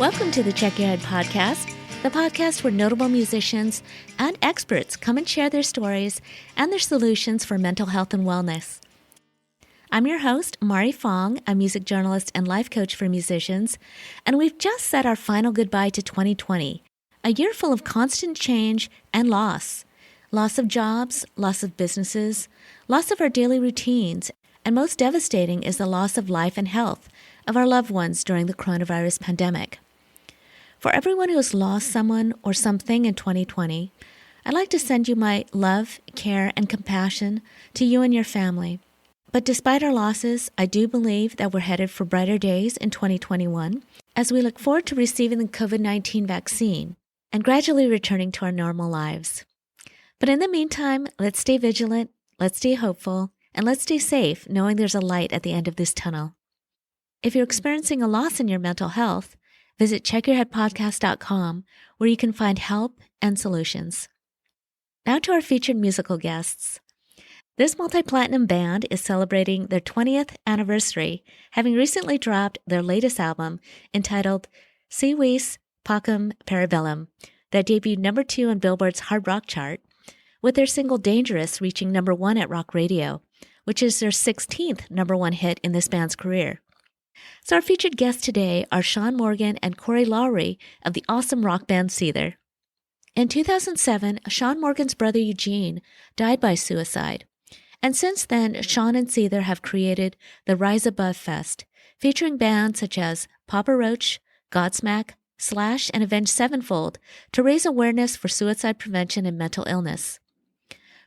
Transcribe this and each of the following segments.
Welcome to the Check Your Head podcast, the podcast where notable musicians and experts come and share their stories and their solutions for mental health and wellness. I'm your host, Mari Fong, a music journalist and life coach for musicians, and we've just said our final goodbye to 2020, a year full of constant change and loss. Loss of jobs, loss of businesses, loss of our daily routines, and most devastating is the loss of life and health of our loved ones during the coronavirus pandemic. For everyone who has lost someone or something in 2020, I'd like to send you my love, care, and compassion to you and your family. But despite our losses, I do believe that we're headed for brighter days in 2021 as we look forward to receiving the COVID-19 vaccine and gradually returning to our normal lives. But in the meantime, let's stay vigilant, let's stay hopeful, and let's stay safe knowing there's a light at the end of this tunnel. If you're experiencing a loss in your mental health, visit checkyourheadpodcast.com where you can find help and solutions. Now to our featured musical guests. This multi-platinum band is celebrating their 20th anniversary, having recently dropped their latest album entitled Si Vis Pacem Parabellum, that debuted number 2 on Billboard's Hard Rock chart, with their single Dangerous reaching number 1 at Rock Radio, which is their 16th number 1 hit in this band's career. So our featured guests today are Shaun Morgan and Corey Lowery of the awesome rock band Seether. In 2007, Shaun Morgan's brother Eugene died by suicide. And since then, Shaun and Seether have created the Rise Above Fest, featuring bands such as Papa Roach, Godsmack, Slash, and Avenged Sevenfold to raise awareness for suicide prevention and mental illness.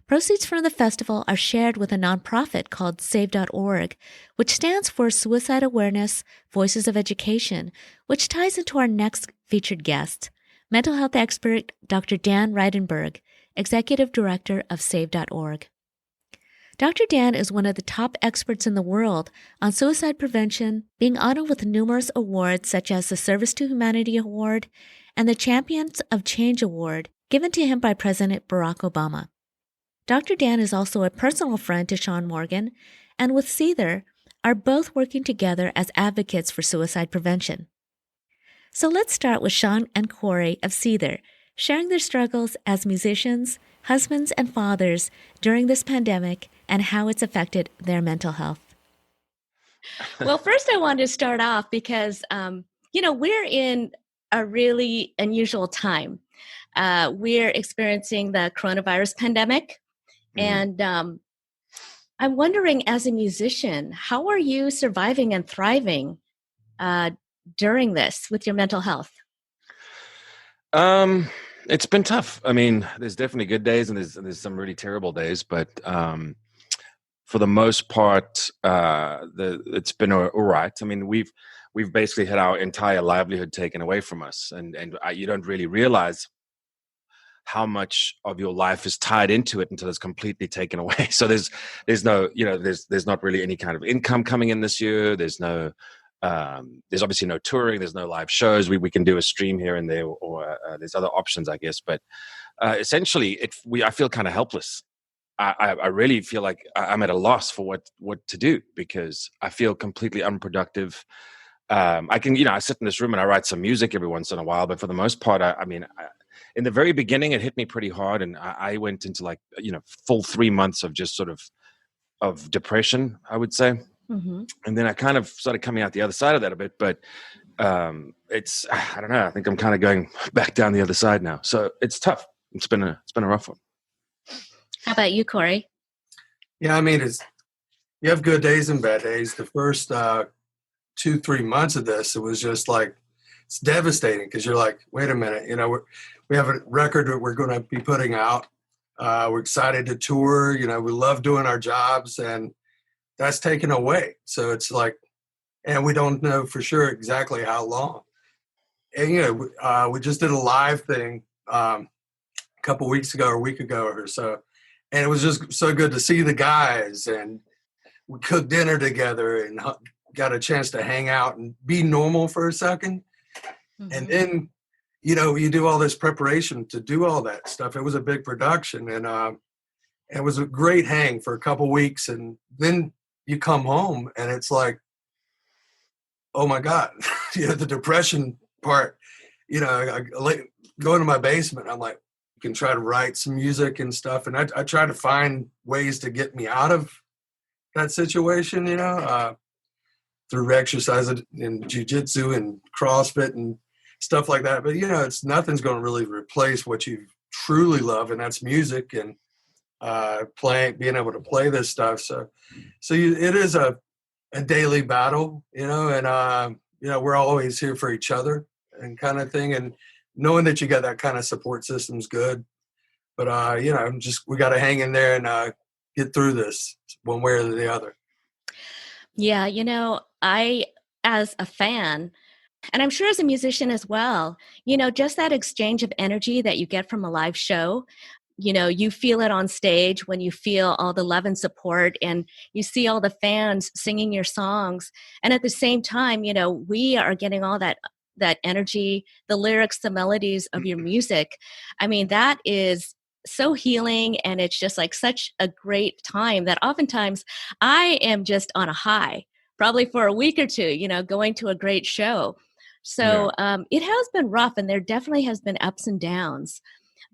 Proceeds from the festival are shared with a nonprofit called Save.org, which stands for Suicide Awareness, Voices of Education, which ties into our next featured guest, mental health expert Dr. Dan Reidenberg, Executive Director of Save.org. Dr. Dan is one of the top experts in the world on suicide prevention, being honored with numerous awards such as the Service to Humanity Award and the Champions of Change Award given to him by President Barack Obama. Dr. Dan is also a personal friend to Shaun Morgan, and with Seether, are both working together as advocates for suicide prevention. So let's start with Shaun and Corey of Seether, sharing their struggles as musicians, husbands, and fathers during this pandemic and how it's affected their mental health. Well, first I wanted to start off because, we're in a really unusual time. We're experiencing the coronavirus pandemic. And I'm wondering, as a musician, how are you surviving and thriving during this with your mental health? It's been tough. I mean, there's definitely good days and there's some really terrible days, but for the most part, it's been all right. I mean, we've basically had our entire livelihood taken away from us, and you don't really realize how much of your life is tied into it until it's completely taken away. So there's no, there's not really any kind of income coming in this year. There's obviously no touring. There's no live shows. We can do a stream here and there, or there's other options, I guess. But essentially, I feel kind of helpless. I really feel like I'm at a loss for what to do, because I feel completely unproductive. I sit in this room and I write some music every once in a while, but for the most part, in the very beginning, it hit me pretty hard, and I went into full 3 months of just sort of depression, I would say. Mm-hmm. And then I kind of started coming out the other side of that a bit, but I don't know. I think I'm kind of going back down the other side now. So it's tough. It's been a rough one. How about you, Corey? Yeah, I mean, you have good days and bad days. The first 2-3 months of this, it was just like, it's devastating, because you're like, wait a minute, we have a record that we're going to be putting out. We're excited to tour. We love doing our jobs, and that's taken away. So it's like, and we don't know for sure exactly how long. And, we just did a live thing a couple weeks ago or a week ago or so. And it was just so good to see the guys, and we cooked dinner together and got a chance to hang out and be normal for a second. Mm-hmm. And then, you do all this preparation to do all that stuff. It was a big production, and it was a great hang for a couple weeks. And then you come home and it's like, oh my God, the depression part, I like go into my basement. I'm like, can try to write some music and stuff. And I try to find ways to get me out of that situation, through exercise and jujitsu and CrossFit and stuff like that. But, it's nothing's going to really replace what you truly love, and that's music and being able to play this stuff. So it is a daily battle, and, we're always here for each other and kind of thing. And knowing that you got that kind of support system's good. But, we got to hang in there and get through this one way or the other. Yeah, I, as a fan, and I'm sure as a musician as well, just that exchange of energy that you get from a live show, you feel it on stage when you feel all the love and support and you see all the fans singing your songs. And at the same time, we are getting all that energy, the lyrics, the melodies of your music. I mean, that is so healing, and it's just like such a great time that oftentimes I am just on a high, probably for a week or two, going to a great show. So it has been rough, and there definitely has been ups and downs.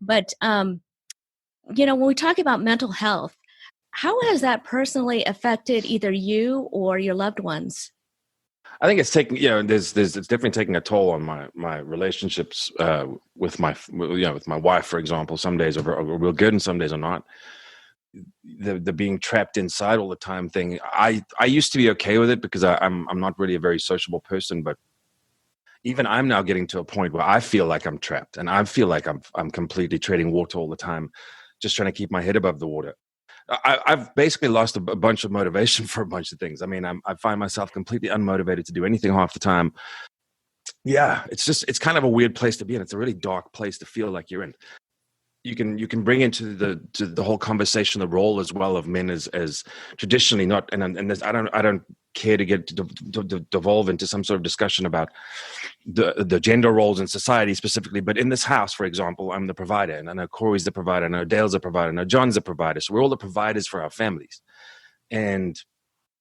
But, when we talk about mental health, how has that personally affected either you or your loved ones? I think it's taking, it's definitely taking a toll on my relationships with with my wife, for example. Some days are real good and some days are not. The being trapped inside all the time thing. I used to be okay with it because I'm not really a very sociable person, but even I'm now getting to a point where I feel like I'm trapped, and I feel like I'm completely treading water all the time, just trying to keep my head above the water. I've basically lost a bunch of motivation for a bunch of things. I mean, I find myself completely unmotivated to do anything half the time. Yeah, it's kind of a weird place to be in. It's a really dark place to feel like you're in. You can bring into the whole conversation the role as well of men as traditionally not, and this, I don't care to get to devolve into some sort of discussion about the gender roles in society specifically, but in this house, for example, I'm the provider, and I know Corey's the provider, I know Dale's the provider, I know John's the provider. So we're all the providers for our families, and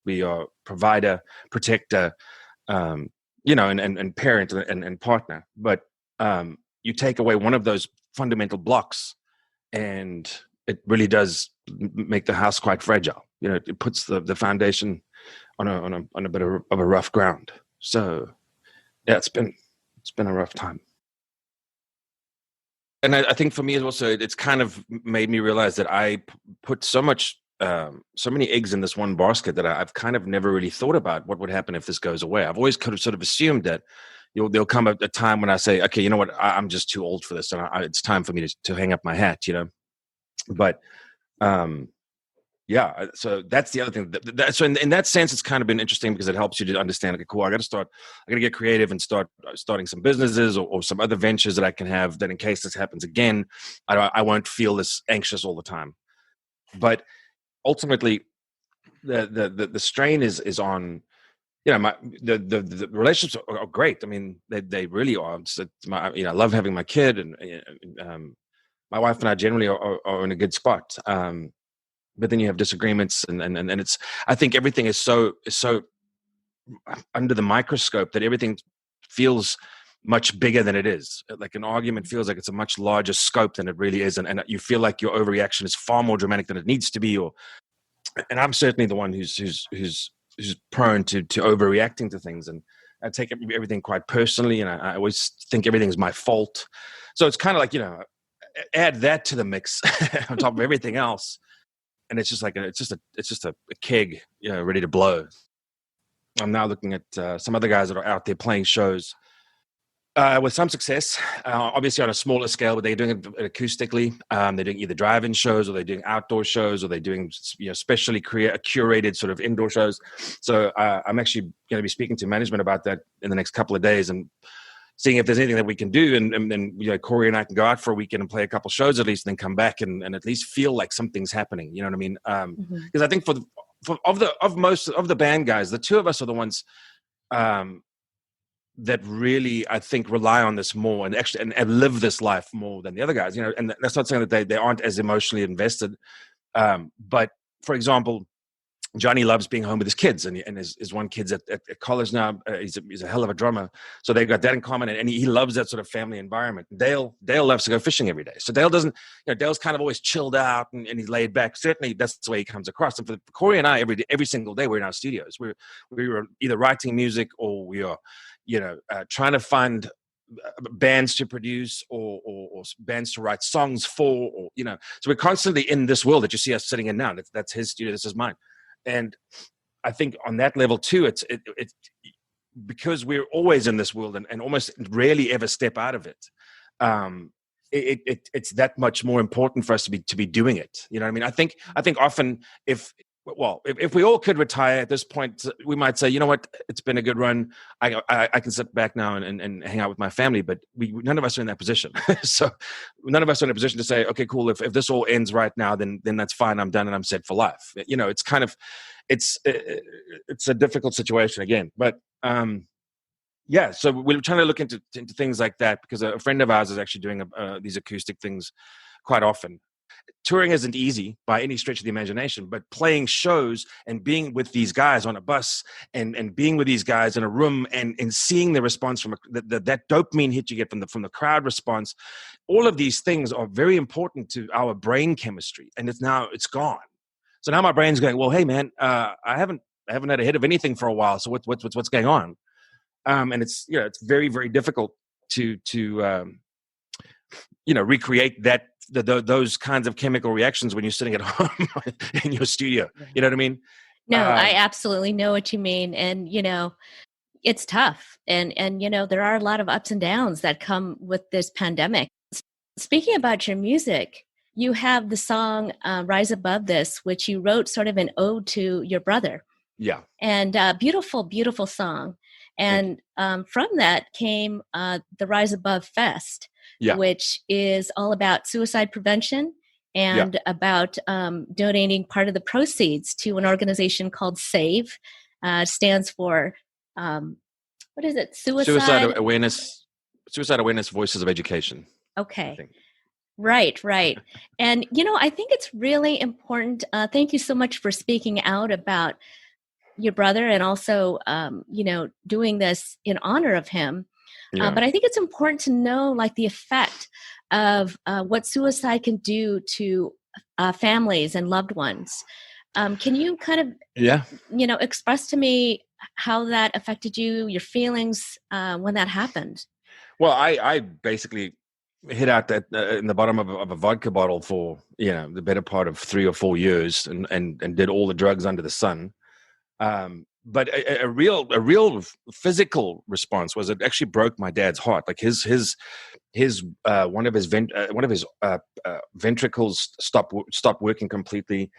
we are provider, protector, and parent and partner. But you take away one of those fundamental blocks, and it really does make the house quite fragile. It puts the foundation on a bit of a rough ground. So yeah, it's been a rough time. And I think for me also, it's kind of made me realize that I put so many eggs in this one basket that I've kind of never really thought about what would happen if this goes away. I've always kind of sort of assumed that there'll come a time when I say, okay, you know what, I'm just too old for this, and it's time for me to hang up my hat, But yeah, so that's the other thing. So in that sense, it's kind of been interesting because it helps you to understand, okay, cool, I got to get creative and starting some businesses or some other ventures that I can have, that in case this happens again, I won't feel this anxious all the time. But ultimately, the strain is on, the relationships are great. I mean, they really are. I love having my kid, and my wife and I generally are in a good spot. But then you have disagreements, and it's, I think everything is so under the microscope that everything feels much bigger than it is. Like an argument feels like it's a much larger scope than it really is, and you feel like your overreaction is far more dramatic than it needs to be. And I'm certainly the one who's prone to overreacting to things, and I take everything quite personally, and I always think everything's my fault. So it's kind of like, add that to the mix on top of everything else, and it's just like it's just a keg, ready to blow. I'm now looking at some other guys that are out there playing shows with some success, obviously on a smaller scale, but they're doing it acoustically. They're doing either drive-in shows, or they're doing outdoor shows, or they're doing specially curated sort of indoor shows. So I'm actually going to be speaking to management about that in the next couple of days and seeing if there's anything that we can do. And then Corey and I can go out for a weekend and play a couple shows at least, and then come back and at least feel like something's happening. You know what I mean? Because I think of most of the band guys, the two of us are the ones that really, I think, rely on this more and actually and live this life more than the other guys. And that's not saying that they aren't as emotionally invested. But for example, Johnny loves being home with his kids, and his one kid's at college now. He's a hell of a drummer, so they've got that in common, and he loves that sort of family environment. Dale loves to go fishing every day, so Dale doesn't. Dale's kind of always chilled out and he's laid back. Certainly, that's the way he comes across. And for Corey and I, every single day we're in our studios. We were either writing music or we are, trying to find bands to produce or bands to write songs for, so we're constantly in this world that you see us sitting in now. That's his studio, this is mine. And I think on that level too, it's because we're always in this world and almost rarely ever step out of it. It's that much more important for us to be doing it. You know what I mean? I think often if we all could retire at this point, we might say, you know what, it's been a good run. I can sit back now and hang out with my family, but none of us are in that position. So none of us are in a position to say, okay, cool. If this all ends right now, then that's fine. I'm done and I'm set for life. It's kind of, it's a difficult situation again, but yeah. So we're trying to look into things like that because a friend of ours is actually doing these acoustic things quite often. Touring isn't easy by any stretch of the imagination, but playing shows and being with these guys on a bus and being with these guys in a room and seeing the response from that dopamine hit you get from the crowd response, all of these things are very important to our brain chemistry, and it's gone. So now my brain's going, well, hey man, I haven't had a hit of anything for a while, so what's going on? And it's very, very difficult to recreate those kinds of chemical reactions when you're sitting at home in your studio. You know what I mean? No, I absolutely know what you mean. And, it's tough. And, there are a lot of ups and downs that come with this pandemic. Speaking about your music, you have the song Rise Above This, which you wrote sort of an ode to your brother. Yeah. And beautiful, beautiful song. And from that came the Rise Above Fest, which is all about suicide prevention and about donating part of the proceeds to an organization called SAVE. Stands for, what is it? Suicide Awareness Voices of Education. Okay. Right. And, I think it's really important. Thank you so much for speaking out about your brother and also, doing this in honor of him. Yeah. But I think it's important to know the effect of what suicide can do to families and loved ones. Can you kind of, express to me how that affected you, your feelings when that happened? Well, I basically hid out that in the bottom of a vodka bottle for, the better part of 3 or 4 years and did all the drugs under the sun. But a real physical response was it actually broke my dad's heart. Like his one of his ventricles stopped working completely.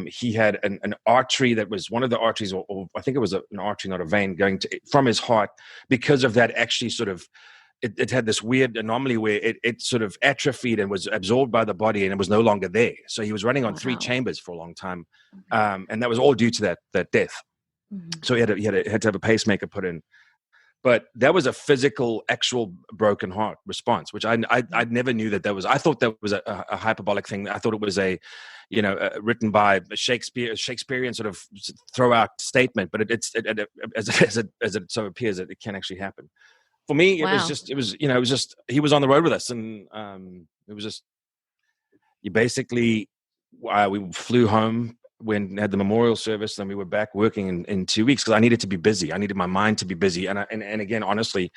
He had an artery that was one of the arteries, or I think it was an artery, not a vein, going from his heart. Because of that, actually sort of it had this weird anomaly where it sort of atrophied and was absorbed by the body, and it was no longer there. So he was running on 3 chambers for a long time, and that was all due to that death. Mm-hmm. So he had to have a pacemaker put in. But that was a physical, actual broken heart response, which I never knew that was. I thought that was a hyperbolic thing. I thought it was written by a Shakespearean sort of throw out statement. But as it so appears, that it can actually happen. For me, it was just he was on the road with us, and it was just we flew home when had the memorial service, and we were back working in 2 weeks because I needed to be busy. I needed my mind to be busy, and again, honestly,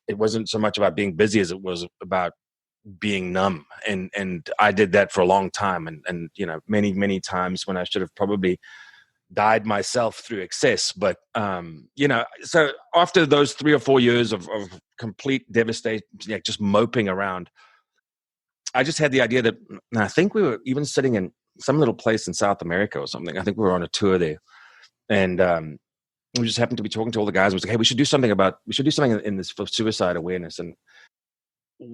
it wasn't so much about being busy as it was about being numb, and I did that for a long time, and many times when I should have probably died myself through excess. But so after those 3 or 4 years of complete devastation, just moping around, I just had the idea that I think we were even sitting in some little place in South America or something. I think we were on a tour there, and we just happened to be talking to all the guys. We was like, hey, we should do something in this for suicide awareness. And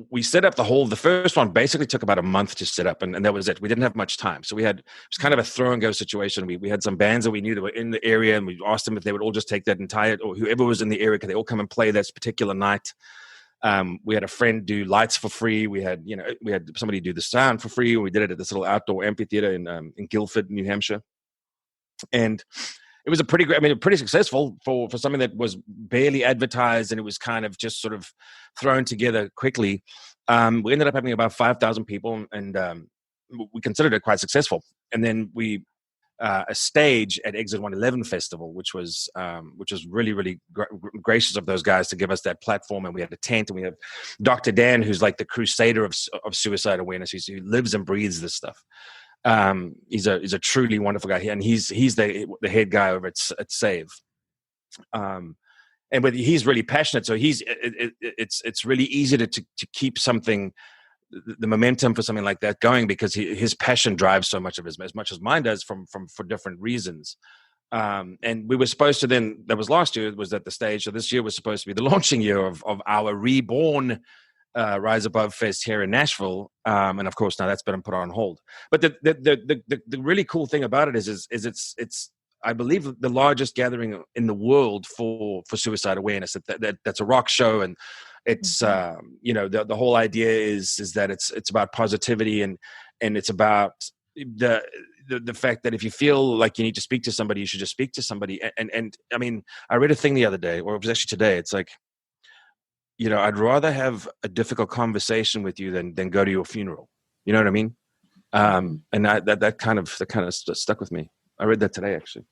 we set up the first one basically took about a month to set up, and that was it. We didn't have much time. So it was kind of a throw and go situation. We had some bands that we knew that were in the area, and we asked them if they would all just take that entire, or whoever was in the area, could they all come and play that particular night. We had a friend do lights for free. We had somebody do the sound for free. We did it at this little outdoor amphitheater in Guilford, New Hampshire. And it was pretty successful for something that was barely advertised, and it was kind of just sort of thrown together quickly. We ended up having about 5,000 people, and we considered it quite successful. And then we a stage at Exit 111 Festival, which was really, really gracious of those guys to give us that platform. And we had a tent, and we have Dr. Dan, who's like the crusader of suicide awareness. He lives and breathes this stuff. He's a truly wonderful guy, and he's the head guy over at Save. And he's really passionate, so it's really easy to keep something, the momentum for something like that going, because his passion drives so much of his, as much as mine does, for different reasons. And we were supposed to then, that was last year, was at the stage. So this year was supposed to be the launching year of our reborn Rise Above Fest here in Nashville, and of course now that's been put on hold. But the really cool thing about it is it's I believe the largest gathering in the world for suicide awareness. That's a rock show, and it's the whole idea is that it's about positivity, and it's about the fact that if you feel like you need to speak to somebody, you should just speak to somebody. And I mean, I read a thing the other day, or it was actually today. It's like, I'd rather have a difficult conversation with you than go to your funeral. You know what I mean? And that kind of stuck with me. I read that today, actually.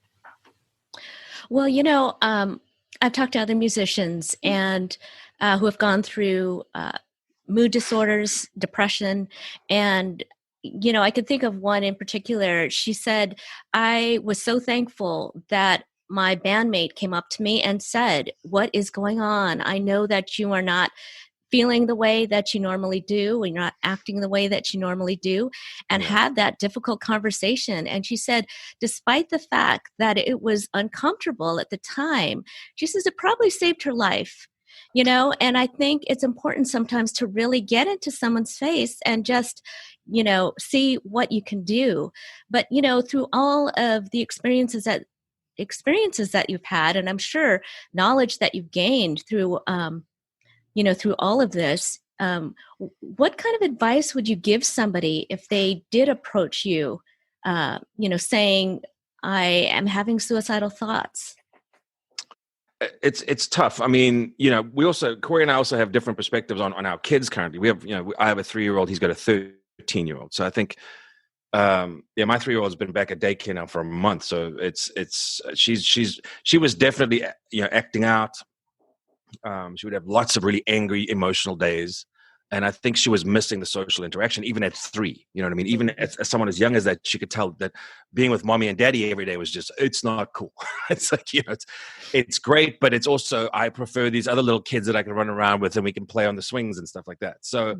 Well, I've talked to other musicians and who have gone through mood disorders, depression, and I could think of one in particular. She said, "I was so thankful that my bandmate came up to me and said, 'What is going on? I know that you are not feeling the way that you normally do, and you're not acting the way that you normally do,' and had that difficult conversation." And she said, despite the fact that it was uncomfortable at the time, she says it probably saved her life. And I think it's important sometimes to really get into someone's face and just, see what you can do. But, through all of the experiences that you've had, and I'm sure knowledge that you've gained through, through all of this, what kind of advice would you give somebody if they did approach you, saying, "I am having suicidal thoughts"? It's tough. I mean, Corey and I also have different perspectives on our kids currently. We have, I have a 3-year-old. He's got a 13-year-old. So I think, my 3-year-old's been back at daycare now for a month. So she was definitely, acting out. She would have lots of really angry, emotional days. And I think she was missing the social interaction, even at 3. You know what I mean? Even as someone as young as that, she could tell that being with mommy and daddy every day was just, it's not cool. It's like, it's great, but it's also, I prefer these other little kids that I can run around with and we can play on the swings and stuff like that. So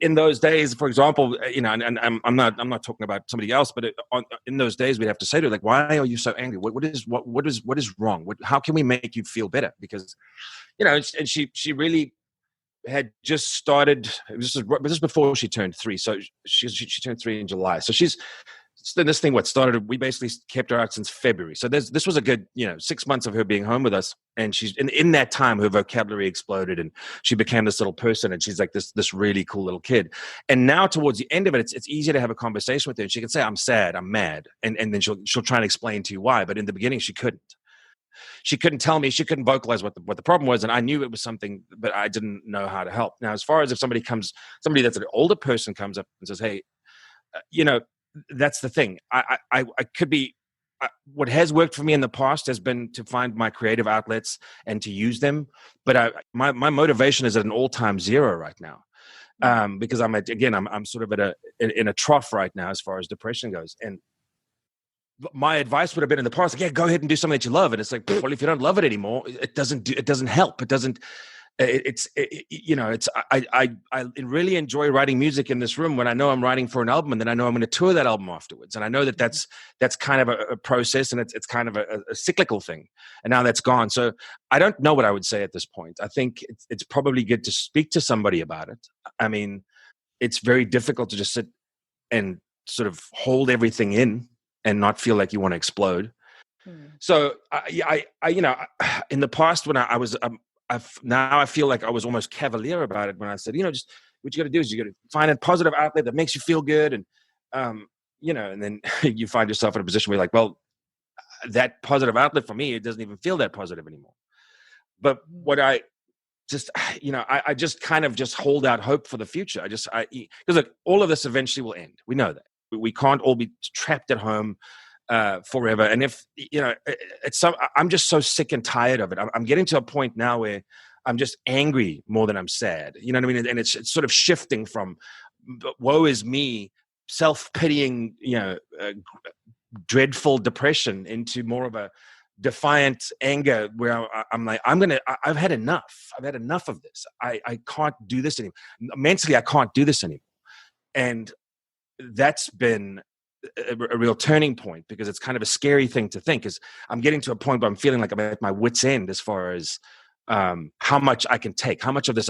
in those days, for example, and I'm not talking about somebody else, but in those days, we'd have to say to her, like, why are you so angry? What is wrong? How can we make you feel better? Because, and she really had just started. This was before she turned 3. So she turned 3 in July. So this thing started. We basically kept her out since February. So this was a good 6 months of her being home with us. And she's in that time, her vocabulary exploded, and she became this little person. And she's like this really cool little kid. And now towards the end of it, it's easier to have a conversation with her. And she can say, "I'm sad, I'm mad," and then she'll try and explain to you why. But in the beginning, she couldn't. She couldn't tell me, she couldn't vocalize what the problem was. And I knew it was something, but I didn't know how to help. Now, as far as if somebody that's an older person comes up and says, "Hey, that's the thing. I could be, what has worked for me in the past has been to find my creative outlets and to use them. But my motivation is at an all-time 0 right now. Because I'm sort of in a trough right now as far as depression goes. And my advice would have been in the past, like, yeah, go ahead and do something that you love. And it's like, well, if you don't love it anymore, it doesn't help. It doesn't, I really enjoy writing music in this room when I know I'm writing for an album, and then I know I'm going to tour that album afterwards. And I know that's kind of a process, and it's kind of a cyclical thing. And now that's gone. So I don't know what I would say at this point. I think it's probably good to speak to somebody about it. I mean, it's very difficult to just sit and sort of hold everything in and not feel like you want to explode. So I in the past when I was, now I feel like I was almost cavalier about it when I said, just what you got to do is you got to find a positive outlet that makes you feel good. And, and then you find yourself in a position where you're like, well, that positive outlet for me, it doesn't even feel that positive anymore. But what I just, I just kind of just hold out hope for the future. Because look, all of this eventually will end. We know that. We can't all be trapped at home forever. And if, I'm just so sick and tired of it. I'm getting to a point now where I'm just angry more than I'm sad. You know what I mean? And it's sort of shifting from woe is me, self-pitying, dreadful depression into more of a defiant anger where I'm like, I've had enough. I've had enough of this. I can't do this anymore. Mentally, I can't do this anymore. And that's been a real turning point, because it's kind of a scary thing to think, is I'm getting to a point where I'm feeling like I'm at my wit's end as far as how much I can take, how much of this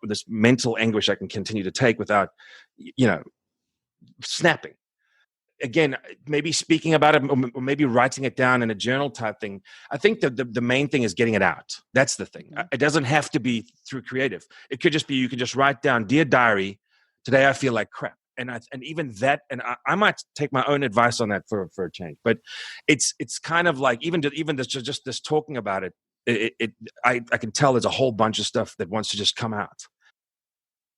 this mental anguish I can continue to take without, snapping. Again, maybe speaking about it, or maybe writing it down in a journal type thing. I think that the main thing is getting it out. That's the thing. It doesn't have to be through creative. It could just be, you could just write down, "Dear diary, today I feel like crap." And even that, and I might take my own advice on that for a change. But it's kind of like, even just this talking about it, I can tell there's a whole bunch of stuff that wants to just come out.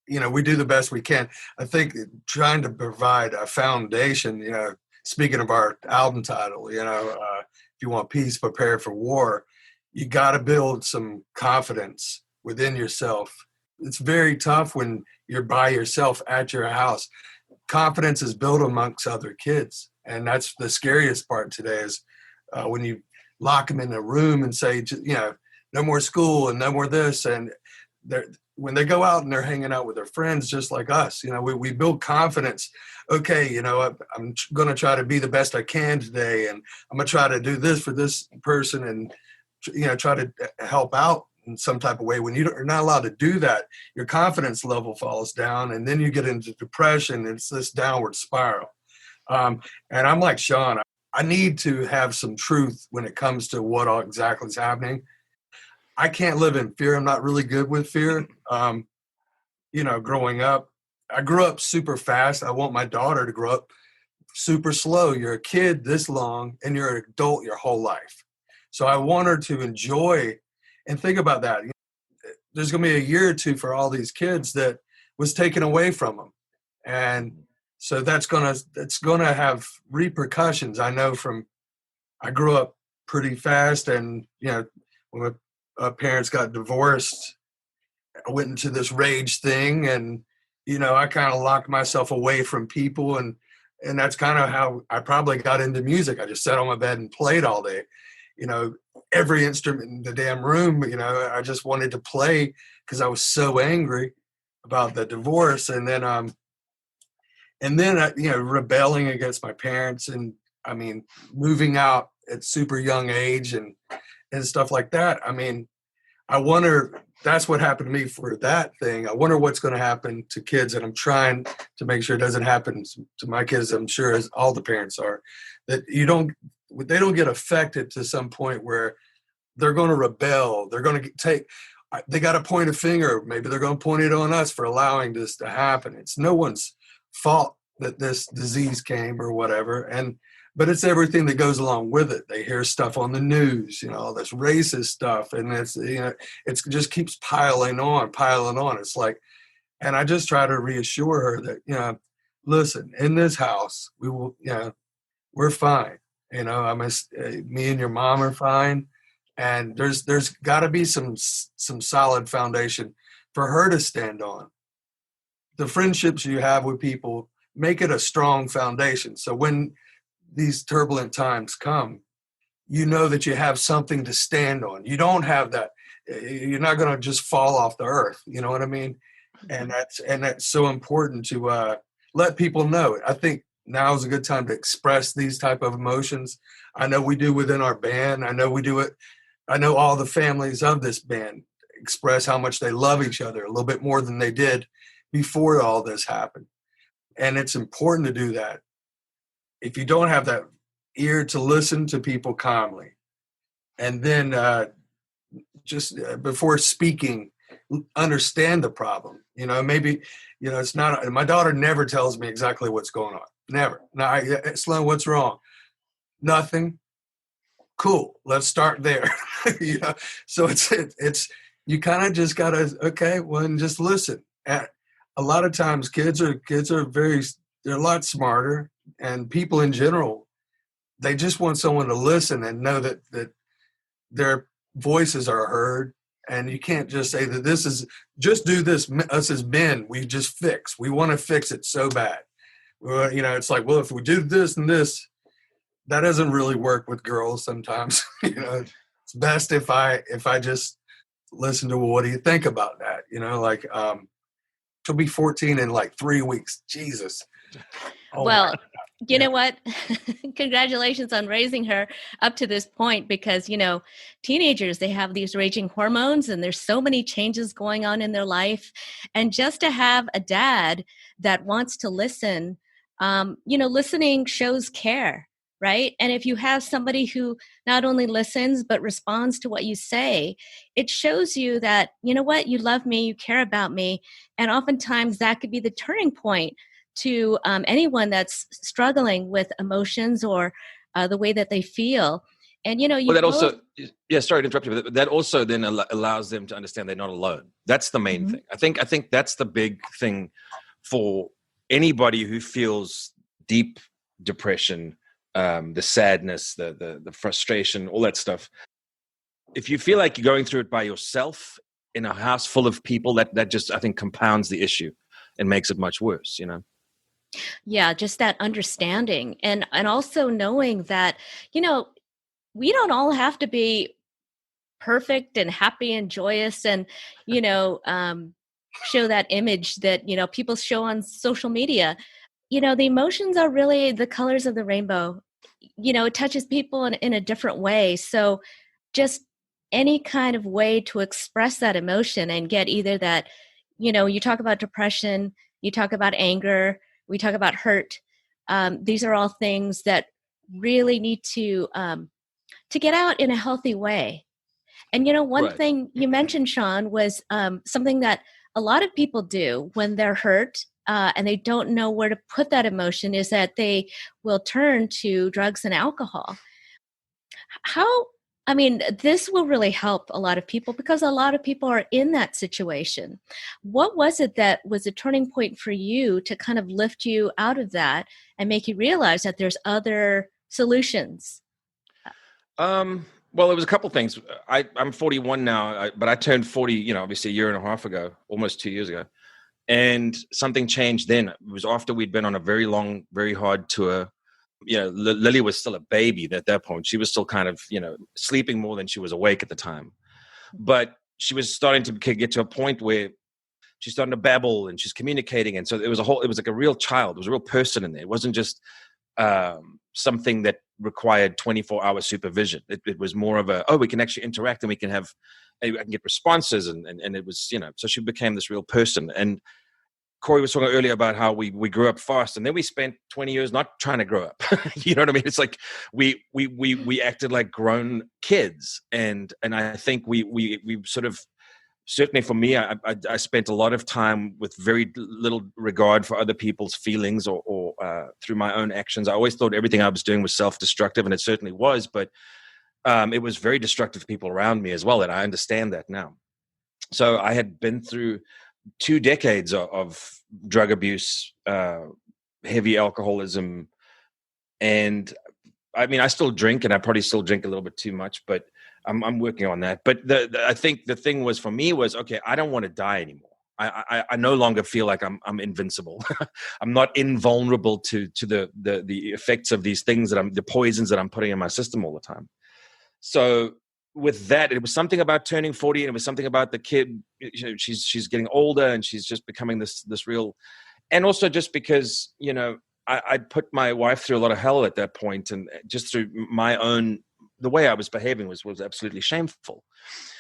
We do the best we can. I think trying to provide a foundation, speaking of our album title, if you want peace, prepare for war, you got to build some confidence within yourself. It's very tough when you're by yourself at your house. Confidence is built amongst other kids. And that's the scariest part today, is when you lock them in a room and say, no more school and no more this. And when they go out and they're hanging out with their friends, just like us, we build confidence. Okay, I'm going to try to be the best I can today, and I'm going to try to do this for this person, and try to help out in some type of way. When you're not allowed to do that, your confidence level falls down, and then you get into depression. It's this downward spiral. And I'm like Shaun. I need to have some truth when it comes to what exactly is happening. I can't live in fear. I'm not really good with fear. Growing up, I grew up super fast. I want my daughter to grow up super slow. You're a kid this long, and you're an adult your whole life. So I want her to enjoy, and think about that. There's going to be a year or two for all these kids that was taken away from them. And so that's going to have repercussions. I know I grew up pretty fast, and, when my parents got divorced, I went into this rage thing, and, I kind of locked myself away from people. And that's kind of how I probably got into music. I just sat on my bed and played all day, every instrument in the damn room. I just wanted to play because I was so angry about the divorce. And then rebelling against my parents, and moving out at super young age and stuff like that. I wonder, that's what happened to me for that thing. I wonder what's going to happen to kids, and I'm trying to make sure it doesn't happen to my kids. I'm sure, as all the parents are, that they don't get affected to some point where they're going to rebel. They're going to they got to point a finger. Maybe they're going to point it on us for allowing this to happen. It's no one's fault that this disease came or whatever. But it's everything that goes along with it. They hear stuff on the news, all this racist stuff, and it just keeps piling on. It's like, and I just try to reassure her that, listen, in this house, we will, we're fine. Me and your mom are fine, and there's got to be some solid foundation for her to stand on. The friendships you have with people, make it a strong foundation. So when these turbulent times come, that you have something to stand on. You don't have that. You're not going to just fall off the earth. You know what I mean? And that's so important to let people know. I think now is a good time to express these type of emotions. I know we do within our band. I know we do it. I know all the families of this band express how much they love each other a little bit more than they did before all this happened. And it's important to do that. If you don't have that ear to listen to people calmly, and then just before speaking, understand the problem. Maybe, it's not, my daughter never tells me exactly what's going on. Never. No, Sloan, what's wrong? Nothing. Cool. Let's start there. So it's you kind of just gotta, okay, well, and just listen. A lot of times kids are they're a lot smarter, and people in general, they just want someone to listen and know that their voices are heard. And you can't just say that this is, just do this. Us as men, we want to fix it so bad. Well, it's like, well, if we do this and this, that doesn't really work with girls sometimes. It's best if I just listen to, well, what do you think about that? She'll be 14 in like 3 weeks. Jesus. Oh, well, you know what? Congratulations on raising her up to this point, because, teenagers, they have these raging hormones and there's so many changes going on in their life. And just to have a dad that wants to listen, listening shows care, right? And if you have somebody who not only listens, but responds to what you say, it shows you that, you know what, you love me, you care about me. And oftentimes that could be the turning point to anyone that's struggling with emotions or the way that they feel. And, that also, sorry to interrupt you, but that also then allows them to understand they're not alone. That's the main thing. I think that's the big thing for anybody who feels deep depression, the sadness, the frustration, all that stuff. If you feel like you're going through it by yourself in a house full of people, that just, I think, compounds the issue and makes it much worse, Yeah, just that understanding, and also knowing that, we don't all have to be perfect and happy and joyous and, show that image that, people show on social media. The emotions are really the colors of the rainbow. It touches people in a different way. So just any kind of way to express that emotion and get either that, you talk about depression, you talk about anger, we talk about hurt. These are all things that really need to get out in a healthy way. And, one Right. thing you mentioned, Shaun, was something that a lot of people do when they're hurt and they don't know where to put that emotion, is that they will turn to drugs and alcohol. This will really help a lot of people, because a lot of people are in that situation. What was it that was a turning point for you to kind of lift you out of that and make you realize that there's other solutions? Well, it was a couple things. I'm 41 now, but I turned 40, obviously a year and a half ago, almost 2 years ago. And something changed then. It was after we'd been on a very long, very hard tour. Lily was still a baby at that point. She was still kind of, sleeping more than she was awake at the time. But she was starting to get to a point where she's starting to babble and she's communicating. And so it was like a real child. It was a real person in there. It wasn't just something that required 24-hour supervision. It was more of we can actually interact and I can get responses. And it was, so she became this real person. And Corey was talking earlier about how we grew up fast, and then we spent 20 years not trying to grow up. You know what I mean? It's like we acted like grown kids, and I think we sort of, certainly for me, I spent a lot of time with very little regard for other people's feelings or through my own actions. I always thought everything I was doing was self-destructive, and it certainly was, but it was very destructive to people around me as well, and I understand that now. So I had been through 2 decades of drug abuse, heavy alcoholism. And I still drink, and I probably still drink a little bit too much, but I'm working on that. But I think the thing was, for me, was, okay, I don't want to die anymore. I no longer feel like I'm invincible. I'm not invulnerable to the effects of these things the poisons that I'm putting in my system all the time. So with that, it was something about turning 40, and it was something about the kid. She's getting older, and she's just becoming this real. And also just because, I'd put my wife through a lot of hell at that point, and just through my own, the way I was behaving was absolutely shameful.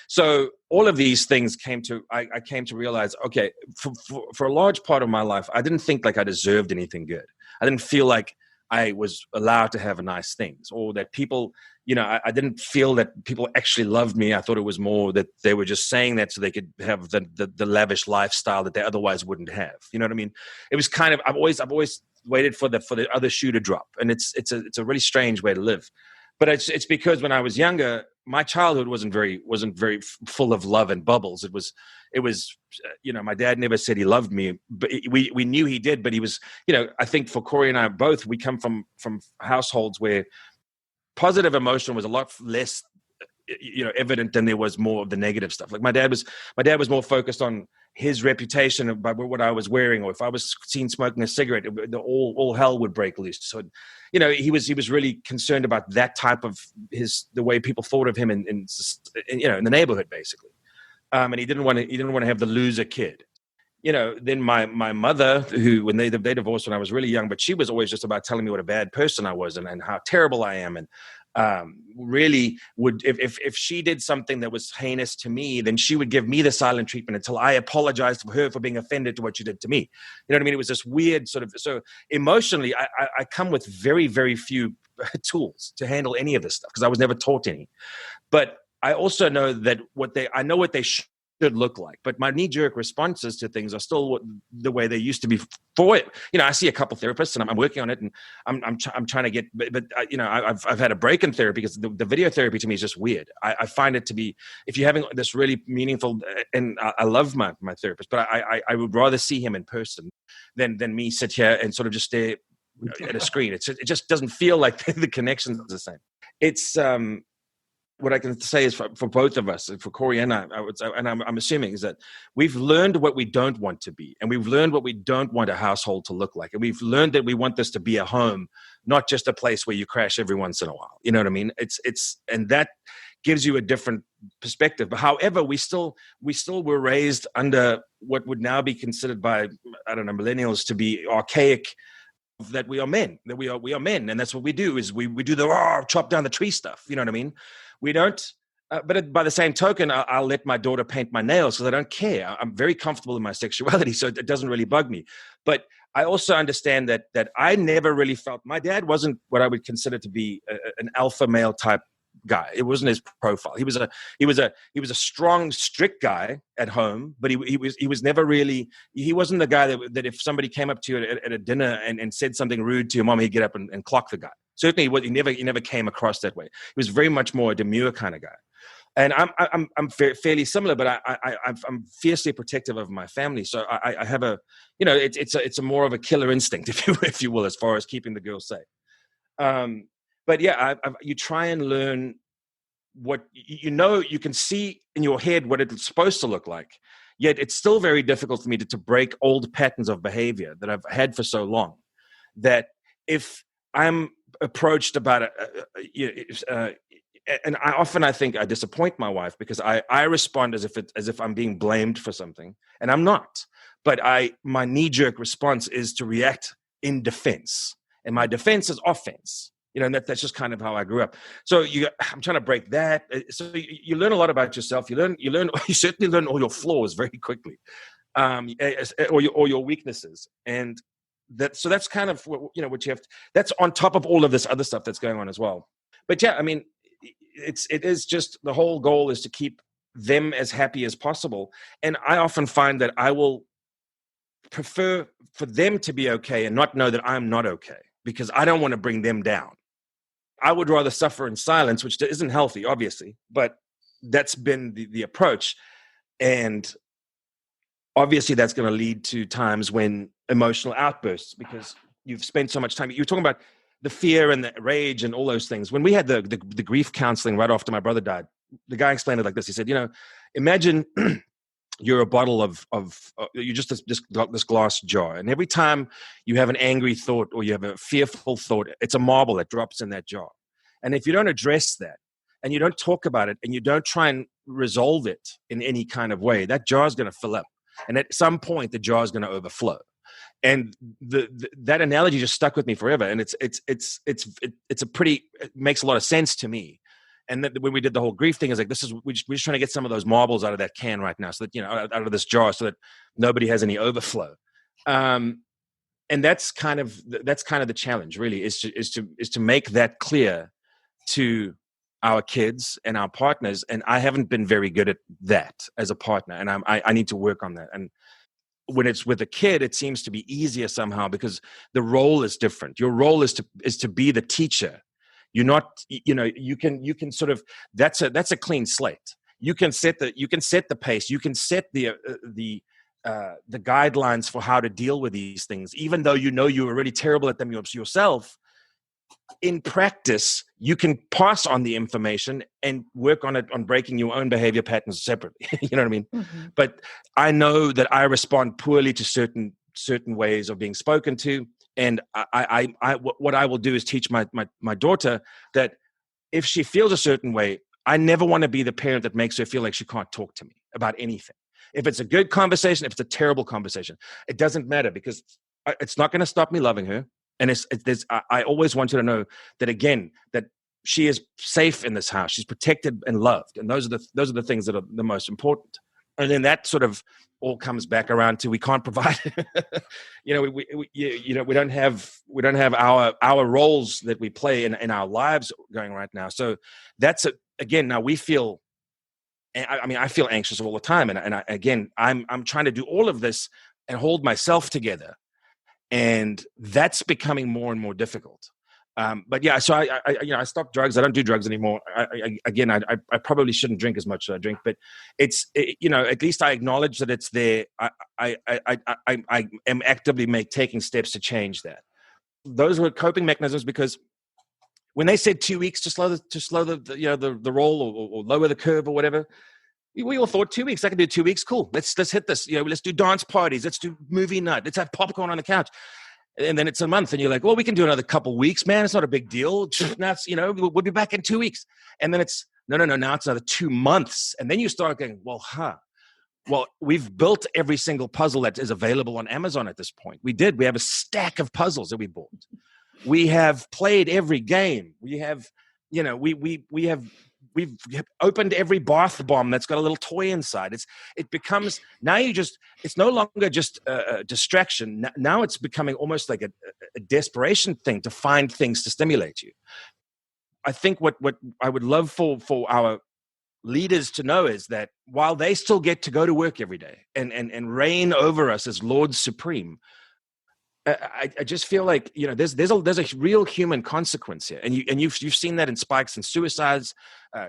So all of these things I came to realize, okay, for a large part of my life, I didn't think like I deserved anything good. I didn't feel like I was allowed to have nice things, or that people, I didn't feel that people actually loved me. I thought it was more that they were just saying that so they could have the lavish lifestyle that they otherwise wouldn't have. You know what I mean? It was kind of, I've always waited for the other shoe to drop, and it's a really strange way to live. But it's because when I was younger, my childhood wasn't very full of love and bubbles. It was my dad never said he loved me, but we knew he did. But he was, I think for Corey and I both, we come from households where positive emotion was a lot less evident than there was more of the negative stuff. Like my dad was more focused on his reputation about what I was wearing, or if I was seen smoking a cigarette, all hell would break loose. So, he was really concerned about that type of the way people thought of him in the neighborhood, basically. And he didn't want to have the loser kid. Then my mother, who when they divorced when I was really young, but she was always just about telling me what a bad person I was and how terrible I am. And really would, if she did something that was heinous to me, then she would give me the silent treatment until I apologized for her for being offended to what she did to me. You know what I mean? It was this weird sort of, so emotionally, I come with very, very few tools to handle any of this stuff because I was never taught any. But I also know that I know what they should look like, but my knee-jerk responses to things are still the way they used to be for it. I see a couple therapists and I'm working on it, and I'm trying to get, but I've had a break in therapy because the video therapy to me is just weird. I find it to be, if you're having this really meaningful, and I love my therapist, but I would rather see him in person than me sit here and sort of just stare at a screen. It just doesn't feel like the connection is the same. It's what I can say is for both of us, for Corey and I would say, and I'm assuming, is that we've learned what we don't want to be, and we've learned what we don't want a household to look like, and we've learned that we want this to be a home, not just a place where you crash every once in a while. You know what I mean? And that gives you a different perspective. But however, we still were raised under what would now be considered by, I don't know, millennials to be archaic, that we are men, we are men, and that's what we do, is we do the chop down the tree stuff. You know what I mean? We don't, but by the same token, I'll let my daughter paint my nails because I don't care. I'm very comfortable in my sexuality, so it doesn't really bug me. But I also understand that I never really felt, my dad wasn't what I would consider to be an alpha male type guy. It wasn't his profile. He was a strong, strict guy at home, but he was never really, he wasn't the guy that if somebody came up to you at a dinner and said something rude to your mom, he'd get up and clock the guy. Certainly, he never came across that way. He was very much more a demure kind of guy. And I'm fairly similar, but I'm fiercely protective of my family. So I have it's a more of a killer instinct, if you will, as far as keeping the girls safe. But yeah, you try and learn what you can see in your head what it's supposed to look like. Yet it's still very difficult for me to break old patterns of behavior that I've had for so long. That if I'm approached about it, and I think I disappoint my wife because I respond as if I'm being blamed for something, and I'm not. But my knee-jerk response is to react in defense, and my defense is offense. And that's just kind of how I grew up. So I'm trying to break that. So you learn a lot about yourself. You certainly learn all your flaws very quickly, or your weaknesses, and that's kind of what you have. That's on top of all of this other stuff that's going on as well. But yeah, I mean, it is just, the whole goal is to keep them as happy as possible. And I often find that I will prefer for them to be okay and not know that I'm not okay, because I don't want to bring them down. I would rather suffer in silence, which isn't healthy, obviously, but that's been the approach. And obviously that's going to lead to times when emotional outbursts, because you've spent so much time. You're talking about the fear and the rage and all those things. When we had the grief counseling right after my brother died, the guy explained it like this. He said, imagine you're a bottle of you're just this glass jar, and every time you have an angry thought or you have a fearful thought, it's a marble that drops in that jar. And if you don't address that, and you don't talk about it, and you don't try and resolve it in any kind of way, that jar is going to fill up, and at some point the jar is going to overflow. And that analogy just stuck with me forever, and it makes a lot of sense to me. And when we did the whole grief thing, it's like, we're just trying to get some of those marbles out of that can right now, so that, out of this jar, so that nobody has any overflow. And that's kind of the challenge, really, is to make that clear to our kids and our partners. And I haven't been very good at that as a partner, and I need to work on that. And when it's with a kid, it seems to be easier somehow, because the role is different. Your role is to be the teacher. You're not, you can sort of, that's a clean slate. You can set the pace. You can set the guidelines for how to deal with these things, even though you're already terrible at them yourself. In practice, you can pass on the information and work on breaking your own behavior patterns separately. You know what I mean? Mm-hmm. But I know that I respond poorly to certain ways of being spoken to, and what I will do is teach my daughter that if she feels a certain way, I never want to be the parent that makes her feel like she can't talk to me about anything. If it's a good conversation, if it's a terrible conversation, it doesn't matter, because it's not going to stop me loving her. And I always want you to know that, again, that she is safe in this house. She's protected and loved. And those are the things that are the most important. And then that sort of all comes back around to, we can't provide, we don't have our roles that we play in our lives going right now. So that's again, now we feel, I feel anxious all the time. I'm trying to do all of this and hold myself together. And that's becoming more and more difficult. But yeah, so I stopped drugs. I don't do drugs anymore. I probably shouldn't drink as much as I drink, but at least I acknowledge that it's there. I am actively taking steps to change that. Those were coping mechanisms, because when they said 2 weeks to slow the roll or lower the curve or whatever, we all thought 2 weeks. I can do 2 weeks. Cool. Let's hit this. Let's do dance parties. Let's do movie night. Let's have popcorn on the couch. And then it's a month, and you're like, well, we can do another couple weeks, man. It's not a big deal. Now we'll be back in 2 weeks. And then it's no. Now it's another 2 months. And then you start going, well, we've built every single puzzle that is available on Amazon at this point. We have a stack of puzzles that we bought. We have played every game. We have, we've opened every bath bomb that's got a little toy inside. It becomes, now it's no longer just a distraction. Now it's becoming almost like a desperation thing to find things to stimulate you. I think what I would love for our leaders to know is that while they still get to go to work every day and reign over us as Lord Supreme, I just feel like there's a real human consequence here, and you've seen that in spikes in suicides,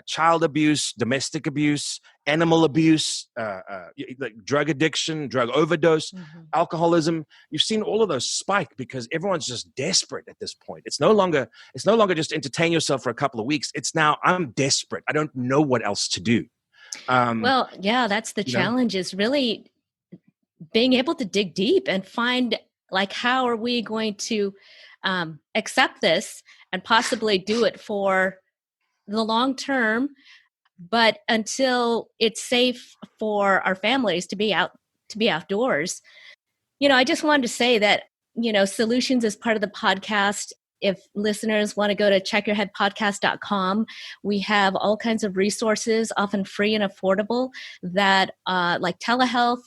child abuse, domestic abuse, animal abuse, like drug addiction, drug overdose, Mm-hmm. alcoholism. You've seen all of those spike because everyone's just desperate at this point. It's no longer just entertain yourself for a couple of weeks. It's now, I'm desperate. I don't know what else to do. Well, yeah, that's the challenge, is really being able to dig deep and find, like, how are we going to accept this and possibly do it for the long term, but until it's safe for our families to be outdoors. I just wanted to say that, Solutions is part of the podcast. If listeners want to go to checkyourheadpodcast.com, we have all kinds of resources, often free and affordable, that like telehealth,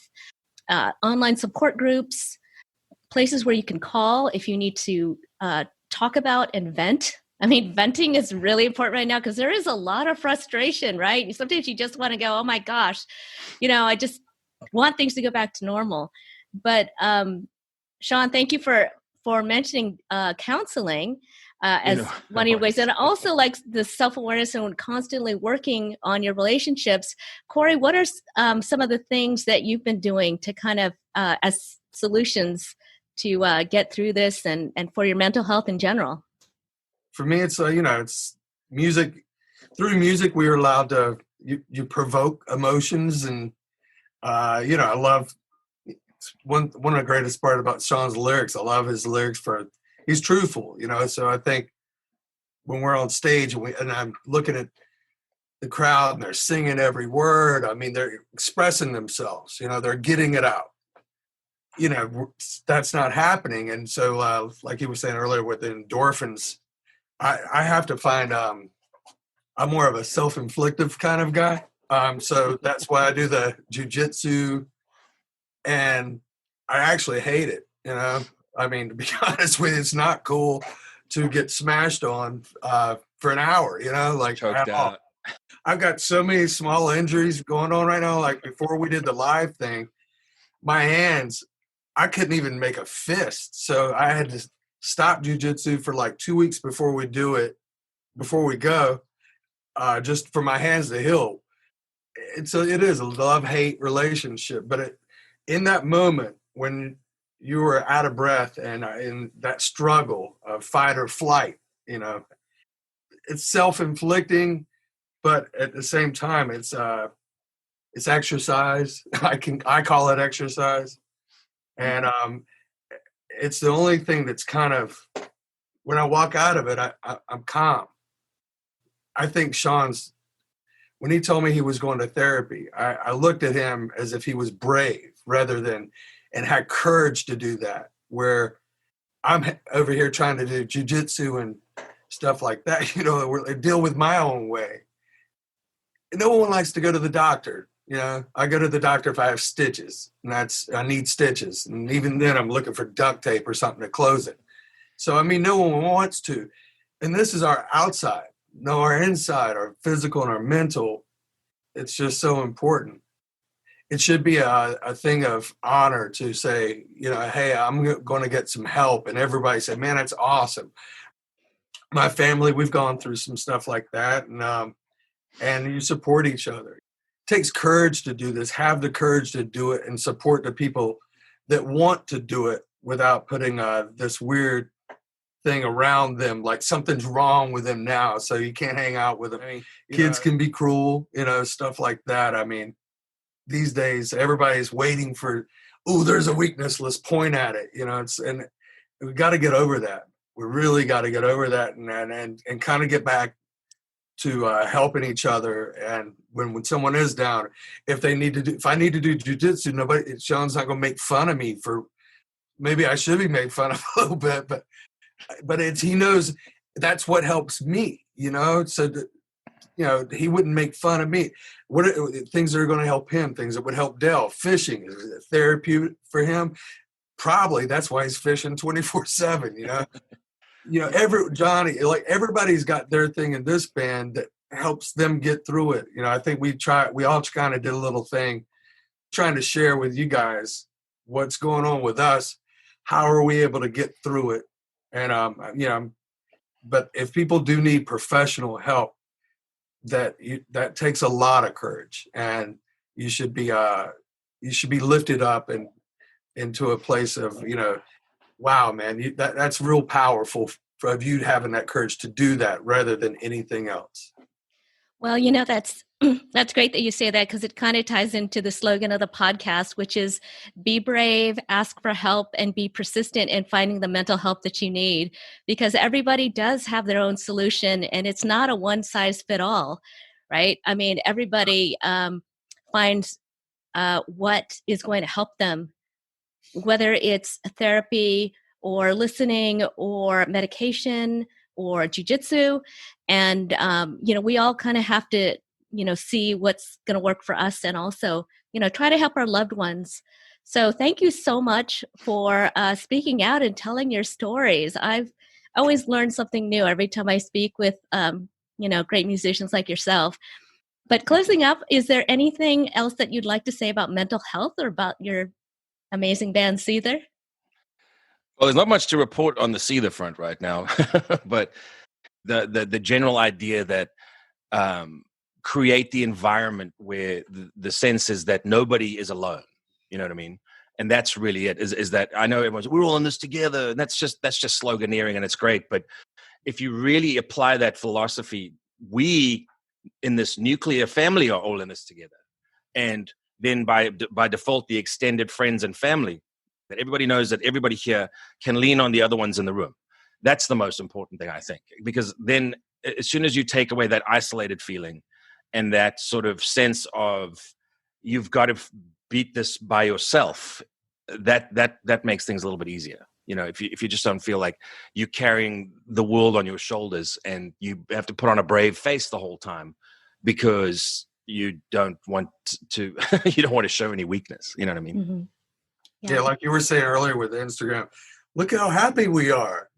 online support groups, places where you can call if you need to talk about and vent. I mean, venting is really important right now because there is a lot of frustration, right? Sometimes you just want to go, oh my gosh, I just want things to go back to normal. But Shaun, thank you for mentioning counseling as one of your ways. And also, like, the self-awareness and constantly working on your relationships. Corey, what are some of the things that you've been doing to kind of as solutions to get through this and for your mental health in general? For me, it's it's music. Through music, we are allowed to you provoke emotions, and I love one of the greatest part about Shaun's lyrics. I love his lyrics he's truthful, So I think when we're on stage and I'm looking at the crowd and they're singing every word, I mean, they're expressing themselves. They're getting it out. That's not happening, and so like he was saying earlier with the endorphins. I have to find I'm more of a self-inflictive kind of guy. So that's why I do the jiu-jitsu, and I actually hate it. I mean, to be honest with you, it's not cool to get smashed on for an hour, like choked out. I've got so many small injuries going on right now. Like before we did the live thing, my hands, I couldn't even make a fist. So I had to stop jiu-jitsu for like 2 weeks before we do it, before we go, just for my hands to heal. It is a love-hate relationship, but in that moment when you were out of breath and in that struggle of fight or flight, it's self-inflicting, but at the same time, it's exercise. I call it exercise, and it's the only thing that's kind of, when I walk out of it, I'm calm. I think when he told me he was going to therapy, I looked at him as if he was brave and had courage to do that, where I'm over here trying to do jujitsu and stuff like that, deal with my own way. No one likes to go to the doctor. I go to the doctor if I have stitches, and I need stitches. And even then I'm looking for duct tape or something to close it. So, no one wants to. And this is our outside. No, our inside, our physical and our mental. It's just so important. It should be a thing of honor to say, hey, I'm going to get some help. And everybody said, man, that's awesome. My family, we've gone through some stuff like that. And you support each other. It takes courage to do this. Have the courage to do it and support the people that want to do it without putting this weird thing around them, like something's wrong with them now, so you can't hang out with them. Kids can be cruel, stuff like that. These days everybody's waiting for, there's a weakness, let's point at it. And we got to get over that. We really got to get over that and kind of get back to helping each other. And when someone is down, if I need to do jujitsu, Shaun's not going to make fun of me for, maybe I should be made fun of a little bit, but he knows that's what helps me, so that, he wouldn't make fun of me. What things that are going to help him, things that would help Dale. Fishing is therapeutic for him. Probably that's why he's fishing 24/7, Johnny, like everybody's got their thing in this band that helps them get through it. I think we all kind of did a little thing trying to share with you guys what's going on with us. How are we able to get through it? And, but if people do need professional help, that takes a lot of courage, and you should be lifted up and into a place of, wow, man, that's real powerful of you having that courage to do that rather than anything else. Well, that's that's great that you say that, because it kind of ties into the slogan of the podcast, which is be brave, ask for help, and be persistent in finding the mental help that you need, because everybody does have their own solution, and it's not a one size fit all, right? Everybody finds what is going to help them, whether it's therapy or listening or medication or jujitsu. And, we all kind of have to, see what's going to work for us, and also, try to help our loved ones. So thank you so much for speaking out and telling your stories. I've always learned something new every time I speak with, great musicians like yourself. But closing up, is there anything else that you'd like to say about mental health or about your amazing band, Seether? Well, there's not much to report on the Seether front right now, but the general idea that create the environment where the sense is that nobody is alone. You know what I mean? And that's really it. Is that I know we're all in this together, and that's just sloganeering, and it's great. But if you really apply that philosophy, we in this nuclear family are all in this together, and then by default, the extended friends and family, that everybody knows that everybody here can lean on the other ones in the room. That's the most important thing, I think, because then as soon as you take away that isolated feeling and that sort of sense of you've got to beat this by yourself, that makes things a little bit easier. If you just don't feel like you're carrying the world on your shoulders and you have to put on a brave face the whole time because you don't want to you don't want to show any weakness. You know what I mean? Mm-hmm. Yeah, like you were saying earlier with Instagram, look how happy we are.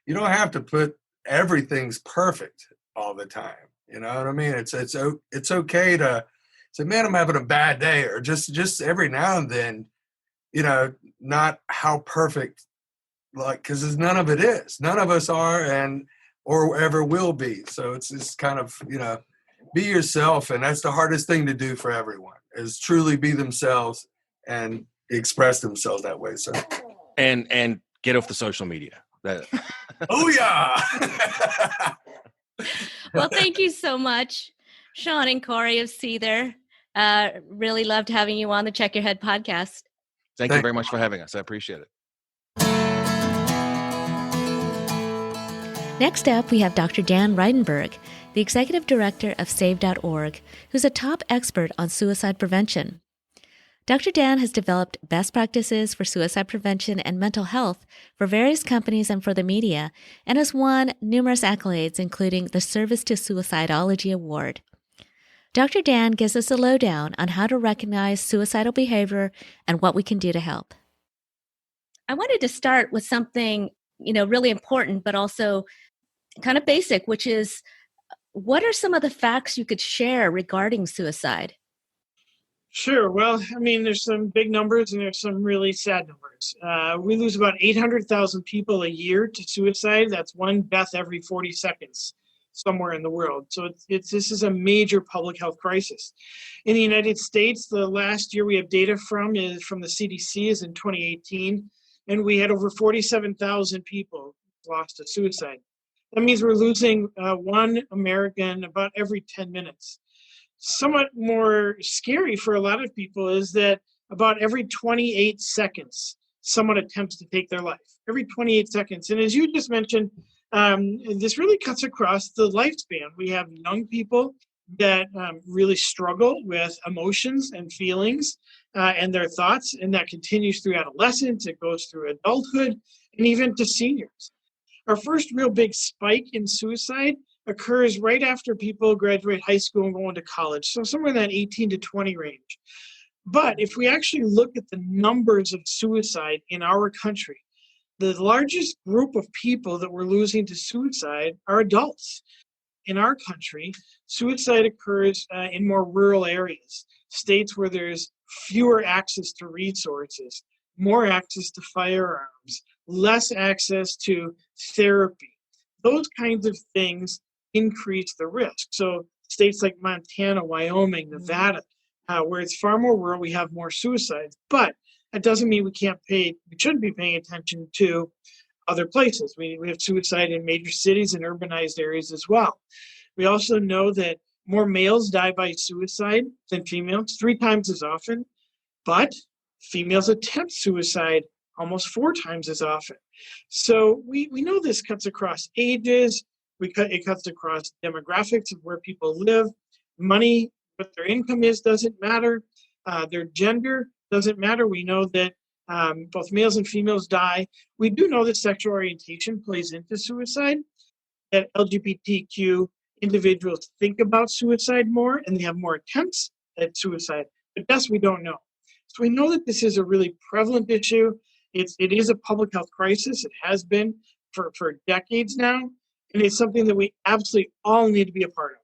You don't have to put everything's perfect all the time. You know what I mean? It's okay to say, man, I'm having a bad day, or just every now and then, not how perfect, like, because none of it is. None of us are, and or ever will be. So it's just kind of, be yourself. And that's the hardest thing to do for everyone, is truly be themselves and express themselves that way. So and get off the social media. Oh yeah. Well, thank you so much, Shaun and Corey of Seether. Really loved having you on the Check Your Head podcast. Thank you very much for having us. I appreciate it. Next up, we have Dr. Dan Reidenberg, the executive director of Save.org, who's a top expert on suicide prevention. Dr. Dan has developed best practices for suicide prevention and mental health for various companies and for the media, and has won numerous accolades, including the Service to Suicidology Award. Dr. Dan gives us a lowdown on how to recognize suicidal behavior and what we can do to help. I wanted to start with something, really important, but also kind of basic, which is, what are some of the facts you could share regarding suicide? Sure. Well, there's some big numbers and there's some really sad numbers. We lose about 800,000 people a year to suicide. That's one death every 40 seconds somewhere in the world. So this is a major public health crisis. In the United States, the last year we have data from is from the CDC is in 2018, and we had over 47,000 people lost to suicide. That means we're losing one American about every 10 minutes. Somewhat more scary for a lot of people is that about every 28 seconds, someone attempts to take their life. Every 28 seconds. And as you just mentioned, this really cuts across the lifespan. We have young people that really struggle with emotions and feelings and their thoughts, and that continues through adolescence, it goes through adulthood, and even to seniors. Our first real big spike in suicide occurs right after people graduate high school and go into college, so somewhere in that 18 to 20 range. But if we actually look at the numbers of suicide in our country, the largest group of people that we're losing to suicide are adults. In our country, suicide occurs in more rural areas, states where there's fewer access to resources, more access to firearms, less access to therapy. Those kinds of things increase the risk. So states like Montana, Wyoming, Nevada, where it's far more rural, we have more suicides. But that doesn't mean we shouldn't be paying attention to other places. We have suicide in major cities and urbanized areas as well. We also know that more males die by suicide than females, 3 times as often, but females attempt suicide almost 4 times as often. So we know this cuts across ages, it cuts across demographics of where people live, money, what their income is doesn't matter, their gender doesn't matter. We know that both males and females die. We do know that sexual orientation plays into suicide, that LGBTQ individuals think about suicide more and they have more attempts at suicide. But deaths we don't know. So we know that this is a really prevalent issue. It is a public health crisis. It has been for decades now. And it's something that we absolutely all need to be a part of.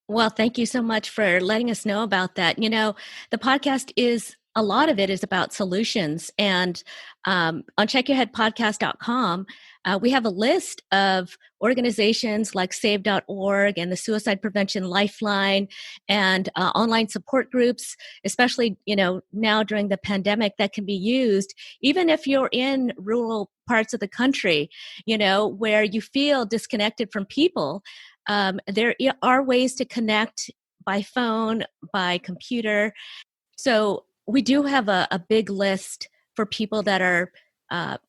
Well, thank you so much for letting us know about that. The podcast a lot of it is about solutions. And on checkyourheadpodcast.com, we have a list of organizations like Save.org and the Suicide Prevention Lifeline and online support groups, especially, now during the pandemic, that can be used, even if you're in rural parts of the country, where you feel disconnected from people. There are ways to connect by phone, by computer. So we do have a big list for people that are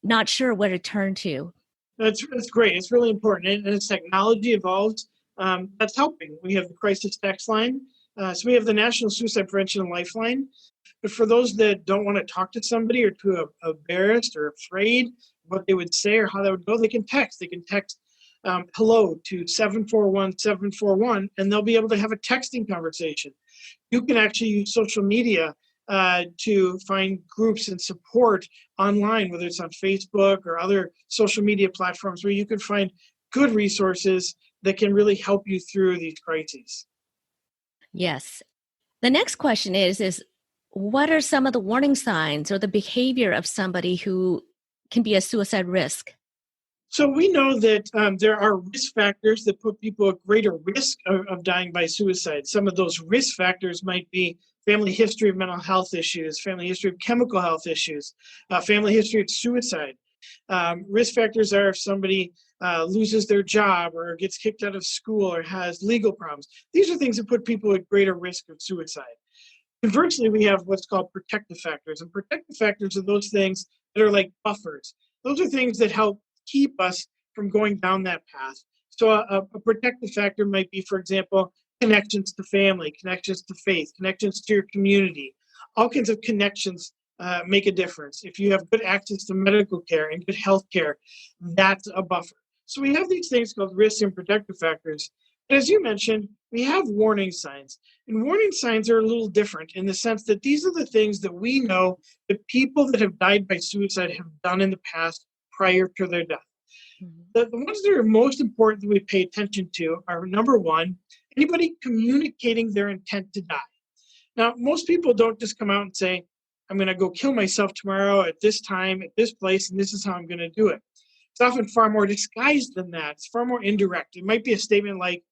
not sure where to turn to. That's great. It's really important. And as technology evolves, that's helping. We have the crisis text line. So we have the National Suicide Prevention Lifeline. But for those that don't want to talk to somebody or too embarrassed or afraid what they would say or how that would go, they can text. They can text hello to 741-741, and they'll be able to have a texting conversation. You can actually use social media to find groups and support online, whether it's on Facebook or other social media platforms where you can find good resources that can really help you through these crises. Yes. The next question is what are some of the warning signs or the behavior of somebody who can be a suicide risk? So we know that there are risk factors that put people at greater risk of dying by suicide. Some of those risk factors might be family history of mental health issues, family history of chemical health issues, family history of suicide. Risk factors are if somebody loses their job or gets kicked out of school or has legal problems. These are things that put people at greater risk of suicide. Conversely, we have what's called protective factors. And protective factors are those things that are like buffers. Those are things that help keep us from going down that path. So a protective factor might be, for example, connections to family, connections to faith, connections to your community. All kinds of connections make a difference. If you have good access to medical care and good health care, that's a buffer. So we have these things called risk and protective factors. But as you mentioned, we have warning signs. And warning signs are a little different in the sense that these are the things that we know that people that have died by suicide have done in the past prior to their death. The ones that are most important that we pay attention to are, number one, anybody communicating their intent to die. Now, most people don't just come out and say, I'm going to go kill myself tomorrow at this time, at this place, and this is how I'm going to do it. It's often far more disguised than that. It's far more indirect. It might be a statement like,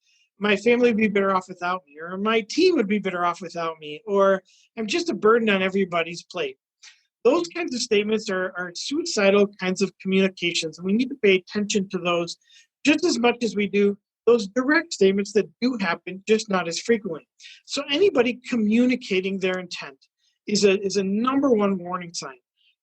my family would be better off without me, or my team would be better off without me, or I'm just a burden on everybody's plate. Those kinds of statements are suicidal kinds of communications, and we need to pay attention to those just as much as we do those direct statements that do happen, just not as frequently. So anybody communicating their intent is a number one warning sign.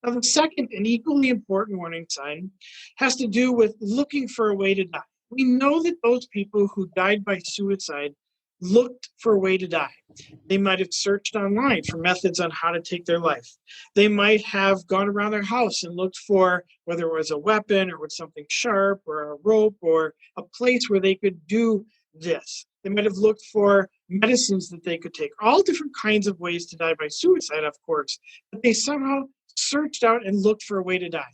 Now, the second and equally important warning sign has to do with looking for a way to die. We know that those people who died by suicide looked for a way to die. They might have searched online for methods on how to take their life. They might have gone around their house and looked for whether it was a weapon or was something sharp or a rope or a place where they could do this. They might have looked for medicines that they could take. All different kinds of ways to die by suicide, of course, but they somehow searched out and looked for a way to die.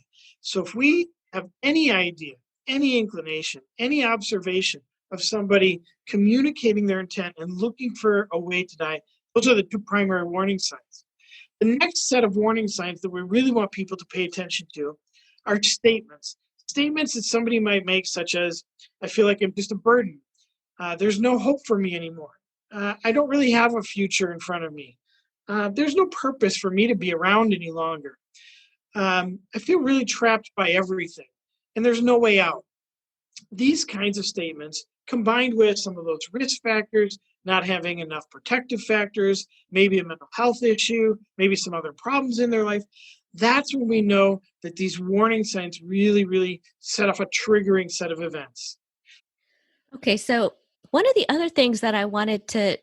So if we have any idea, any inclination, any observation of somebody communicating their intent and looking for a way to die, those are the two primary warning signs. The next set of warning signs that we really want people to pay attention to are statements. Statements that somebody might make, such as, I feel like I'm just a burden. There's no hope for me anymore. I don't really have a future in front of me. There's no purpose for me to be around any longer. I feel really trapped by everything, and there's no way out. These kinds of statements, combined with some of those risk factors, not having enough protective factors, maybe a mental health issue, maybe some other problems in their life, that's when we know that these warning signs really, really set off a triggering set of events. Okay, so one of the other things that I wanted to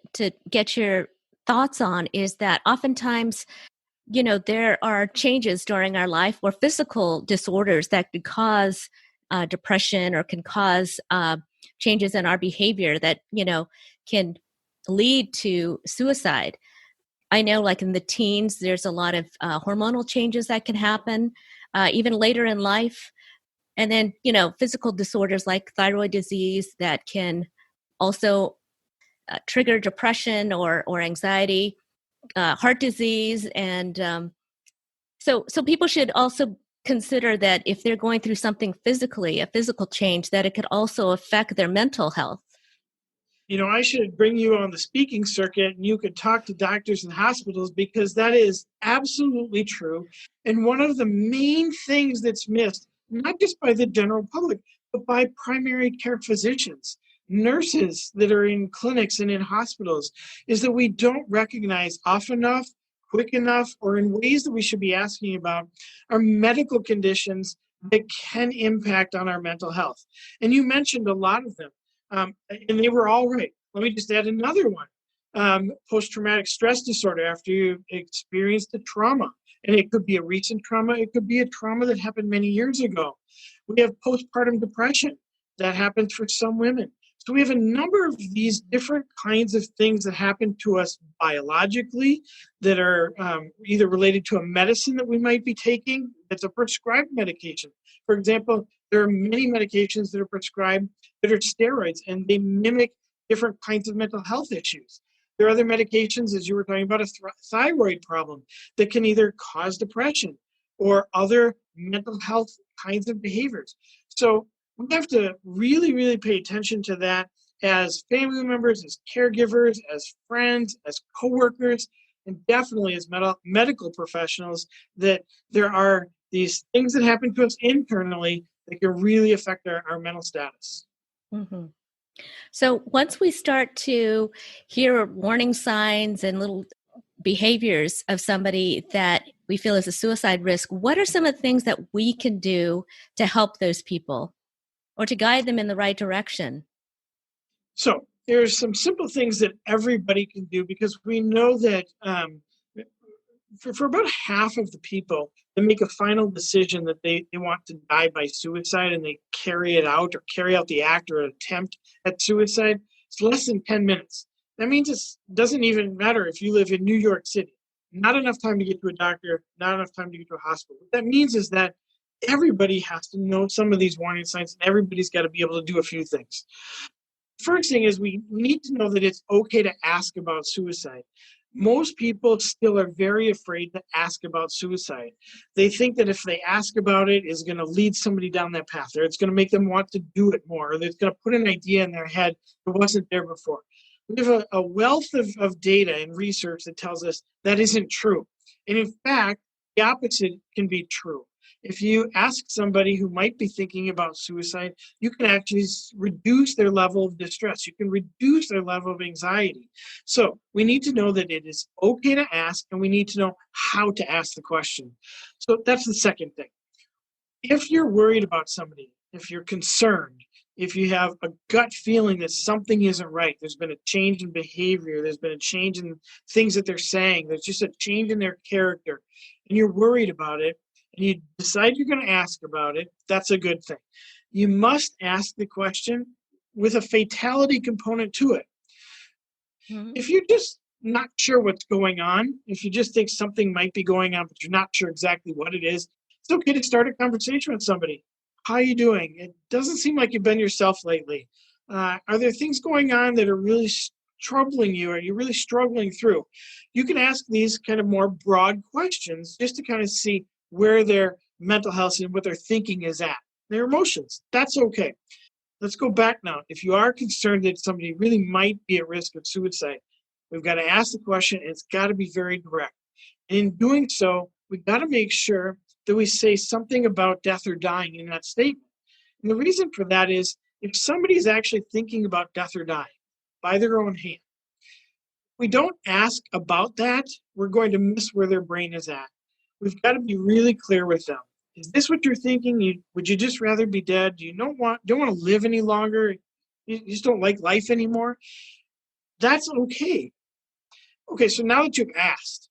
get your thoughts on is that oftentimes, there are changes during our life or physical disorders that could cause depression or can cause changes in our behavior that, can lead to suicide. I know like in the teens, there's a lot of hormonal changes that can happen even later in life. And then, physical disorders like thyroid disease that can also trigger depression or anxiety, heart disease. And so people should also consider that if they're going through something physically, a physical change, that it could also affect their mental health. I should bring you on the speaking circuit and you could talk to doctors and hospitals, because that is absolutely true. And one of the main things that's missed, not just by the general public, but by primary care physicians, nurses that are in clinics and in hospitals, is that we don't recognize often enough, quick enough, or in ways that we should be asking about are medical conditions that can impact on our mental health. And you mentioned a lot of them. And they were all right. Let me just add another one. Post-traumatic stress disorder after you experienced a trauma. And it could be a recent trauma. It could be a trauma that happened many years ago. We have postpartum depression that happens for some women. So we have a number of these different kinds of things that happen to us biologically that are either related to a medicine that we might be taking that's a prescribed medication. For example, there are many medications that are prescribed that are steroids, and they mimic different kinds of mental health issues. There are other medications, as you were talking about, a thyroid problem that can either cause depression or other mental health kinds of behaviors. So we have to really, really pay attention to that as family members, as caregivers, as friends, as coworkers, and definitely as medical professionals, that there are these things that happen to us internally that can really affect our mental status. Mm-hmm. So once we start to hear warning signs and little behaviors of somebody that we feel is a suicide risk, what are some of the things that we can do to help those people or to guide them in the right direction? So there's some simple things that everybody can do, because we know that for about half of the people that make a final decision that they want to die by suicide, and they carry it out or carry out the act or attempt at suicide, it's less than 10 minutes. That means it doesn't even matter if you live in New York City. Not enough time to get to a doctor, not enough time to get to a hospital. What that means is that everybody has to know some of these warning signs, and everybody's got to be able to do a few things. First thing is we need to know that it's okay to ask about suicide. Most people still are very afraid to ask about suicide. They think that if they ask about it, it's going to lead somebody down that path, or it's going to make them want to do it more, or it's going to put an idea in their head that wasn't there before. We have a wealth of data and research that tells us that isn't true. And in fact, the opposite can be true. If you ask somebody who might be thinking about suicide, you can actually reduce their level of distress. You can reduce their level of anxiety. So we need to know that it is okay to ask, and we need to know how to ask the question. So that's the second thing. If you're worried about somebody, if you're concerned, if you have a gut feeling that something isn't right, there's been a change in behavior, there's been a change in things that they're saying, there's just a change in their character, and you're worried about it, and you decide you're going to ask about it, that's a good thing. You must ask the question with a fatality component to it. Mm-hmm. If you're just not sure what's going on, if you just think something might be going on, but you're not sure exactly what it is, it's okay to start a conversation with somebody. How are you doing? It doesn't seem like you've been yourself lately. Are there things going on that are really troubling you? Are you really struggling through? You can ask these kind of more broad questions just to kind of see where their mental health and what their thinking is at, their emotions. That's okay. Let's go back now. If you are concerned that somebody really might be at risk of suicide, we've got to ask the question, and it's got to be very direct. And in doing so, we've got to make sure that we say something about death or dying in that statement. And the reason for that is if somebody's actually thinking about death or dying by their own hand, if we don't ask about that, we're going to miss where their brain is at. We've got to be really clear with them. Is this what you're thinking? Would you just rather be dead? Do you don't want to live any longer? You just don't like life anymore? That's okay. Okay, so now that you've asked,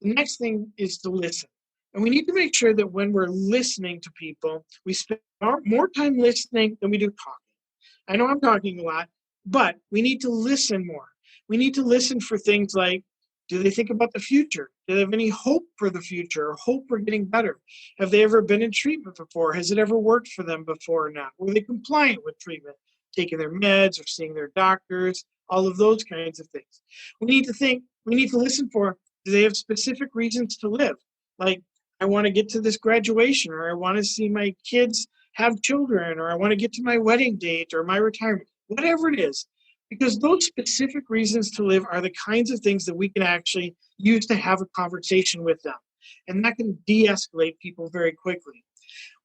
the next thing is to listen. And we need to make sure that when we're listening to people, we spend more time listening than we do talking. I know I'm talking a lot, but we need to listen more. We need to listen for things like, do they think about the future? Do they have any hope for the future or hope for getting better? Have they ever been in treatment before? Has it ever worked for them before or not? Were they compliant with treatment, taking their meds or seeing their doctors, all of those kinds of things? We need to listen for, do they have specific reasons to live? Like, I want to get to this graduation, or I want to see my kids have children, or I want to get to my wedding date or my retirement, whatever it is. Because those specific reasons to live are the kinds of things that we can actually use to have a conversation with them. And that can de-escalate people very quickly.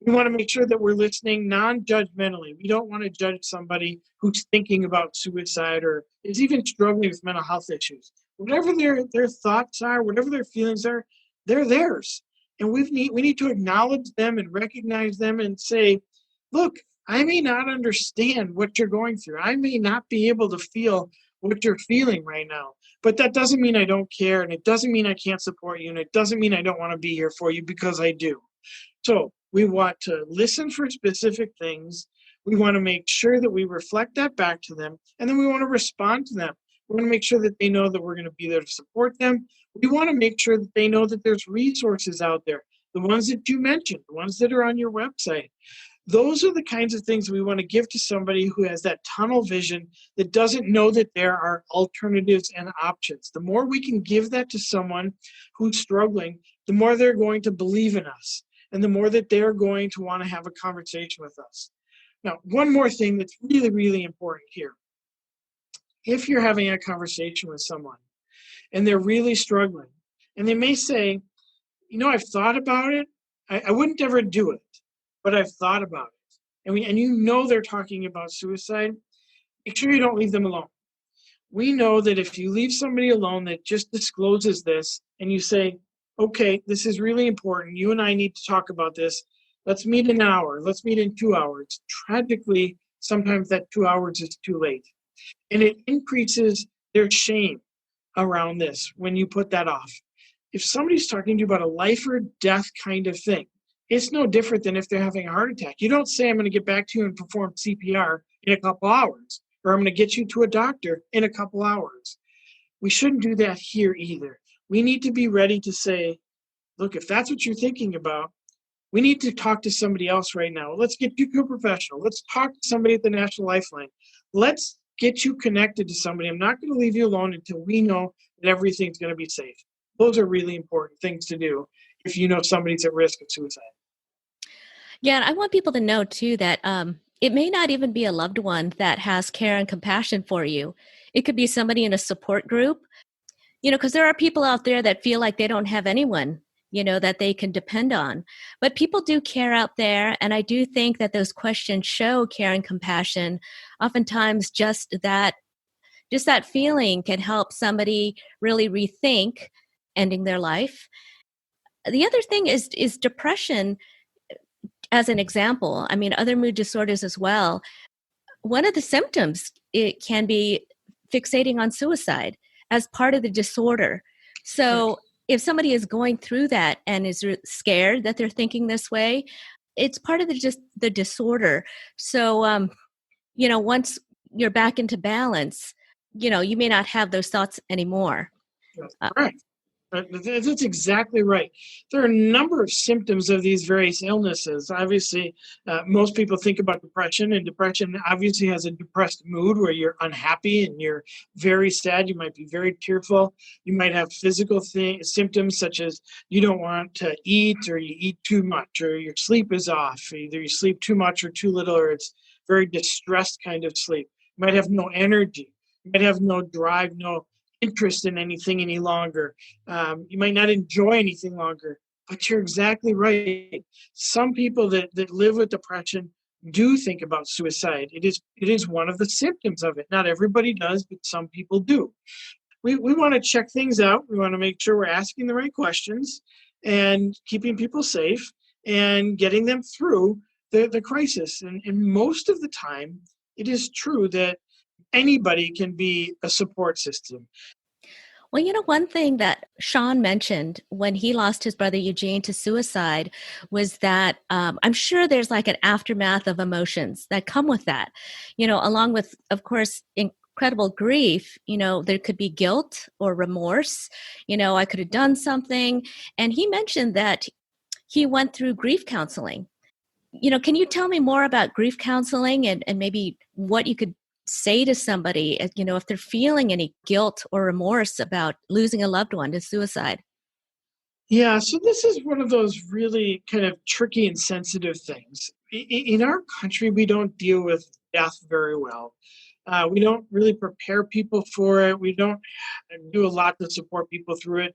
We want to make sure that we're listening non-judgmentally. We don't want to judge somebody who's thinking about suicide or is even struggling with mental health issues. Whatever their thoughts are, whatever their feelings are, they're theirs. And we need to acknowledge them and recognize them and say, look, I may not understand what you're going through. I may not be able to feel what you're feeling right now, but that doesn't mean I don't care, and it doesn't mean I can't support you, and it doesn't mean I don't want to be here for you, because I do. So we want to listen for specific things. We want to make sure that we reflect that back to them, and then we want to respond to them. We want to make sure that they know that we're going to be there to support them. We want to make sure that they know that there's resources out there, the ones that you mentioned, the ones that are on your website. Those are the kinds of things we want to give to somebody who has that tunnel vision, that doesn't know that there are alternatives and options. The more we can give that to someone who's struggling, the the more they're going to believe in us, and the more that they're going to want to have a conversation with us. Now, one more thing that's really, really important here. If you're having a conversation with someone and they're really struggling, and they may say, I've thought about it. I wouldn't ever do it, but I've thought about it. And they're talking about suicide, make sure you don't leave them alone. We know that if you leave somebody alone that just discloses this and you say, okay, this is really important. You and I need to talk about this. Let's meet in an hour. Let's meet in 2 hours. Tragically, sometimes that 2 hours is too late. And it increases their shame around this when you put that off. If somebody's talking to you about a life or death kind of thing, it's no different than if they're having a heart attack. You don't say, I'm going to get back to you and perform CPR in a couple hours, or I'm going to get you to a doctor in a couple hours. We shouldn't do that here either. We need to be ready to say, look, if that's what you're thinking about, we need to talk to somebody else right now. Let's get you to a professional. Let's talk to somebody at the National Lifeline. Let's get you connected to somebody. I'm not going to leave you alone until we know that everything's going to be safe. Those are really important things to do if you know somebody's at risk of suicide. Yeah, and I want people to know too that it may not even be a loved one that has care and compassion for you. It could be somebody in a support group, because there are people out there that feel like they don't have anyone, that they can depend on. But people do care out there. And I do think that those questions show care and compassion. Oftentimes just that feeling can help somebody really rethink ending their life. The other thing is depression as an example. I mean, other mood disorders as well. One of the symptoms, it can be fixating on suicide as part of the disorder. So if somebody is going through that and is scared that they're thinking this way, it's part of the disorder. So, once you're back into balance, you may not have those thoughts anymore. Right. That's exactly right. There are a number of symptoms of these various illnesses. Obviously, most people think about depression, and depression obviously has a depressed mood where you're unhappy and you're very sad. You might be very tearful. You might have physical symptoms such as you don't want to eat, or you eat too much, or your sleep is off. Either you sleep too much or too little, or it's very distressed kind of sleep. You might have no energy. You might have no drive, no interest in anything any longer. You might not enjoy anything longer, but you're exactly right. Some people that live with depression do think about suicide. It is one of the symptoms of it. Not everybody does, but some people do. We want to check things out. We want to make sure we're asking the right questions and keeping people safe and getting them through the crisis. And most of the time, it is true that anybody can be a support system. Well, one thing that Shaun mentioned when he lost his brother Eugene to suicide was that I'm sure there's like an aftermath of emotions that come with that, along with, of course, incredible grief. There could be guilt or remorse. I could have done something. And he mentioned that he went through grief counseling. Can you tell me more about grief counseling and maybe what you could say to somebody, if they're feeling any guilt or remorse about losing a loved one to suicide? Yeah, so this is one of those really kind of tricky and sensitive things. In our country, we don't deal with death very well. We don't really prepare people for it. We don't do a lot to support people through it.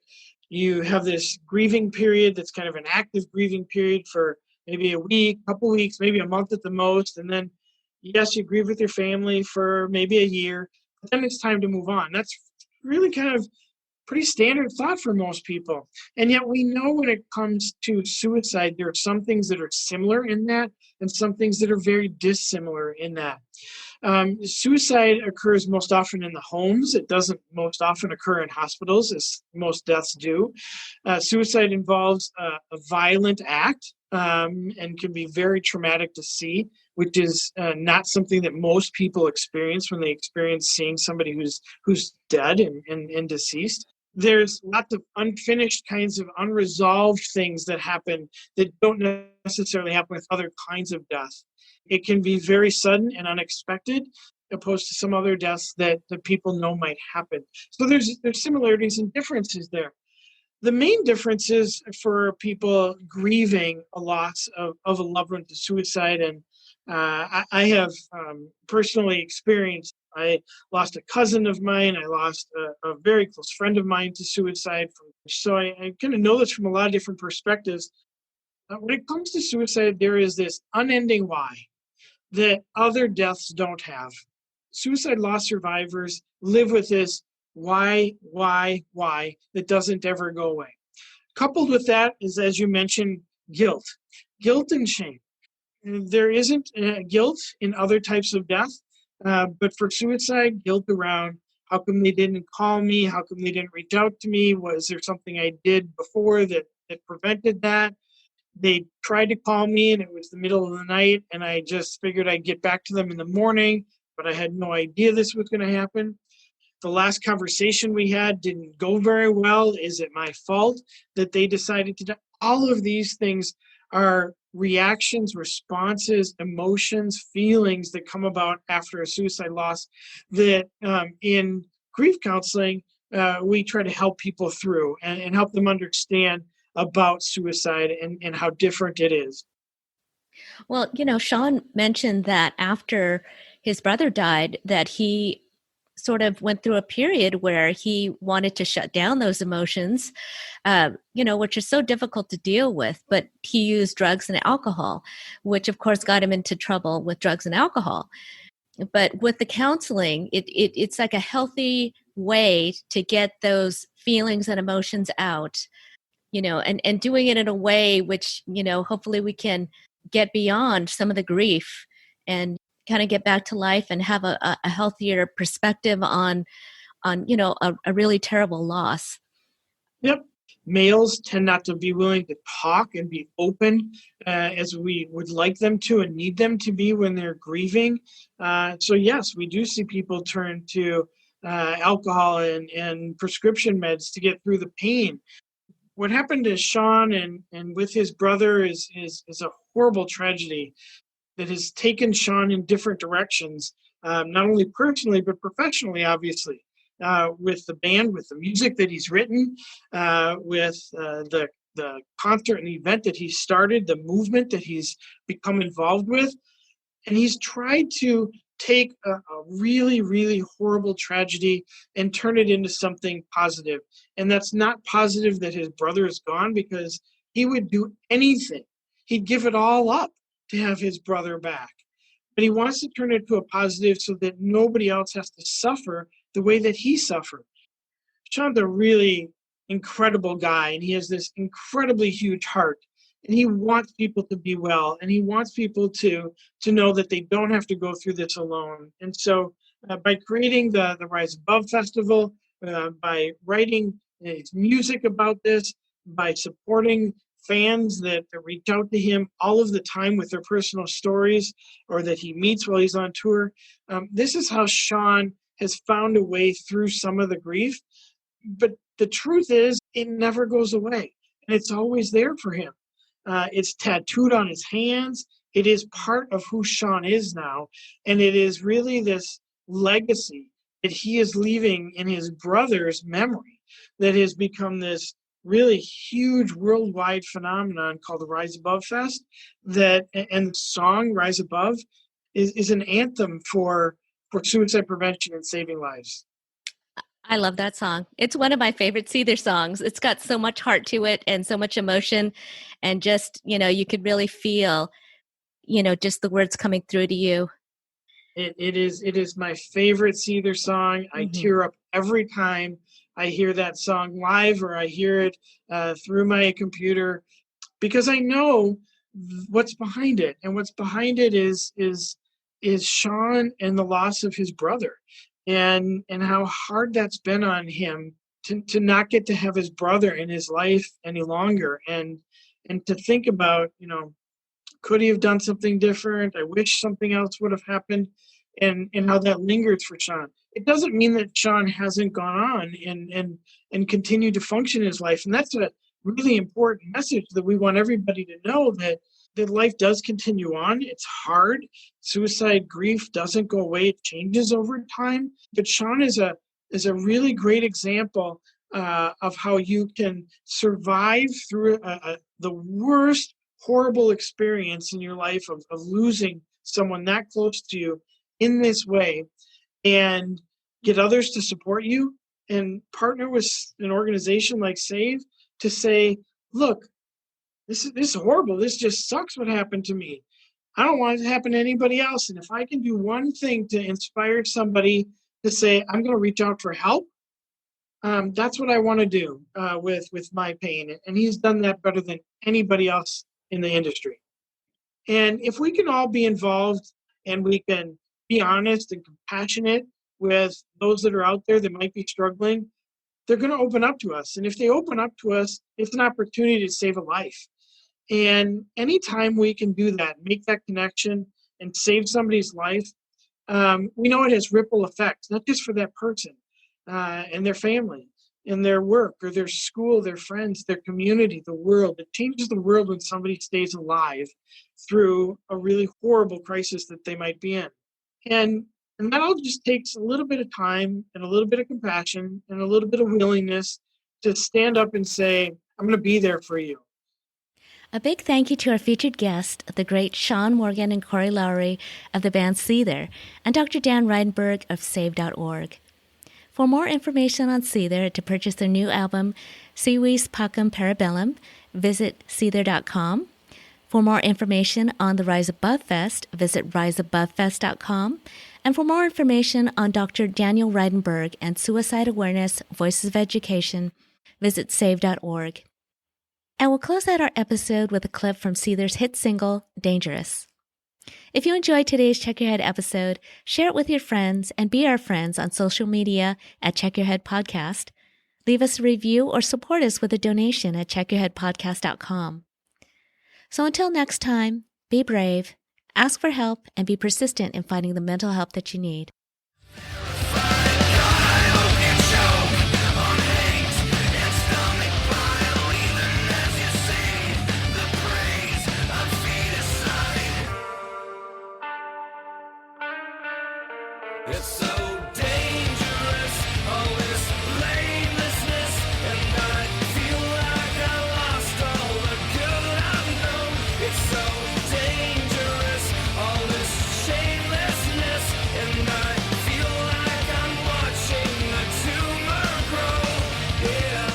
You have this grieving period that's kind of an active grieving period for maybe a week, couple weeks, maybe a month at the most. And then, yes, you grieve with your family for maybe a year, but then it's time to move on. That's really kind of pretty standard thought for most people. And yet we know when it comes to suicide, there are some things that are similar in that and some things that are very dissimilar in that. Suicide occurs most often in the homes. It doesn't most often occur in hospitals, as most deaths do. Suicide involves a violent act and can be very traumatic to see, which is not something that most people experience when they experience seeing somebody who's dead and deceased. There's lots of unfinished kinds of unresolved things that happen that don't necessarily happen with other kinds of death. It can be very sudden and unexpected, opposed to some other deaths that people know might happen. So there's similarities and differences there. The main difference is for people grieving a loss of a loved one to suicide. And I have personally experienced, I lost a cousin of mine. I lost a very close friend of mine to suicide. So I kind of know this from a lot of different perspectives. When it comes to suicide, there is this unending why that other deaths don't have. Suicide loss survivors live with this why that doesn't ever go away. Coupled with that is, as you mentioned, guilt and shame. There isn't guilt in other types of death, but for suicide, guilt around how come they didn't call me? How come they didn't reach out to me? Was there something I did before that prevented that? They tried to call me and it was the middle of the night and I just figured I'd get back to them in the morning, but I had no idea this was going to happen. The last conversation we had didn't go very well. Is it my fault that they decided to die? All of these things are reactions, responses, emotions, feelings that come about after a suicide loss that in grief counseling, we try to help people through and help them understand about suicide and how different it is. Well, Shaun mentioned that after his brother died, that he sort of went through a period where he wanted to shut down those emotions, which is so difficult to deal with. But he used drugs and alcohol, which of course got him into trouble with drugs and alcohol. But with the counseling, it's like a healthy way to get those feelings and emotions out, and doing it in a way which, hopefully we can get beyond some of the grief and kind of get back to life and have a healthier perspective on a really terrible loss. Yep. Males tend not to be willing to talk and be open as we would like them to and need them to be when they're grieving. So yes, we do see people turn to alcohol and prescription meds to get through the pain. What happened to Shaun and with his brother is a horrible tragedy that has taken Shaun in different directions, not only personally, but professionally, obviously, with the band, with the music that he's written, with the concert and the event that he started, the movement that he's become involved with. And he's tried to take a really, really horrible tragedy and turn it into something positive. And that's not positive that his brother is gone, because he would do anything. He'd give it all up to have his brother back. But he wants to turn it to a positive so that nobody else has to suffer the way that he suffered. Shaun's a really incredible guy, and he has this incredibly huge heart. And he wants people to be well, and he wants people to know that they don't have to go through this alone. And so by creating the Rise Above Festival, by writing his music about this, by supporting fans that reach out to him all of the time with their personal stories or that he meets while he's on tour, this is how Shaun has found a way through some of the grief. But the truth is, it never goes away, and it's always there for him. It's tattooed on his hands. It is part of who Shaun is now. And it is really this legacy that he is leaving in his brother's memory that has become this really huge worldwide phenomenon called the Rise Above Fest. And the song Rise Above is an anthem for suicide prevention and saving lives. I love that song. It's one of my favorite Seether songs. It's got so much heart to it and so much emotion, and just, you could really feel, just the words coming through to you. It is my favorite Seether song. I tear up every time I hear that song live or I hear it through my computer, because I know what's behind it. And what's behind it is Shaun and the loss of his brother. And how hard that's been on him to not get to have his brother in his life any longer, and to think about, could he have done something different? I wish something else would have happened, and how that lingers for Shaun. It doesn't mean that Shaun hasn't gone on and continued to function in his life, and that's a really important message that we want everybody to know, that life does continue on. It's hard. Suicide grief doesn't go away. It changes over time. But Shaun is a really great example of how you can survive through the worst horrible experience in your life of losing someone that close to you in this way, and get others to support you and partner with an organization like Save to say, look, this is horrible. This just sucks what happened to me. I don't want it to happen to anybody else. And if I can do one thing to inspire somebody to say, I'm going to reach out for help, that's what I want to do with my pain. And he's done that better than anybody else in the industry. And if we can all be involved and we can be honest and compassionate with those that are out there that might be struggling, they're going to open up to us. And if they open up to us, it's an opportunity to save a life. And anytime we can do that, make that connection and save somebody's life, we know it has ripple effects, not just for that person and their family and their work or their school, their friends, their community, the world. It changes the world when somebody stays alive through a really horrible crisis that they might be in. And that all just takes a little bit of time and a little bit of compassion and a little bit of willingness to stand up and say, I'm going to be there for you. A big thank you to our featured guest, the great Shaun Morgan and Corey Lowery of the band Seether, and Dr. Dan Reidenberg of Save.org. For more information on Seether, to purchase their new album, Civis Pacem Parabellum, visit Seether.com. For more information on the Rise Above Fest, visit riseabovefest.com. And for more information on Dr. Daniel Reidenberg and Suicide Awareness, Voices of Education, visit Save.org. And we'll close out our episode with a clip from Seether's hit single, Dangerous. If you enjoyed today's Check Your Head episode, share it with your friends and be our friends on social media at Check Your Head Podcast. Leave us a review or support us with a donation at checkyourheadpodcast.com. So until next time, be brave, ask for help, and be persistent in finding the mental help that you need. It's so dangerous, all this blamelessness, and I feel like I lost all the good I've known. It's so dangerous, all this shamelessness, and I feel like I'm watching the tumor grow. Yeah.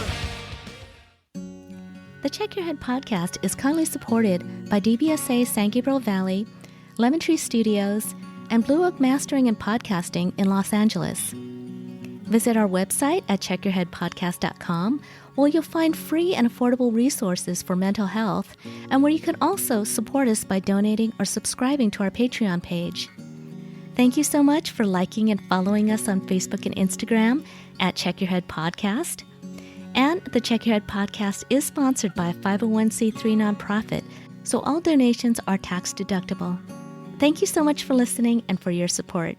The Check Your Head podcast is kindly supported by DBSA San Gabriel Valley, Lemon Tree Studios, and Blue Oak Mastering and Podcasting in Los Angeles. Visit our website at checkyourheadpodcast.com, where you'll find free and affordable resources for mental health, and where you can also support us by donating or subscribing to our Patreon page. Thank you so much for liking and following us on Facebook and Instagram at Check Your Head Podcast. And the Check Your Head Podcast is sponsored by a 501c3 nonprofit, so all donations are tax deductible. Thank you so much for listening and for your support.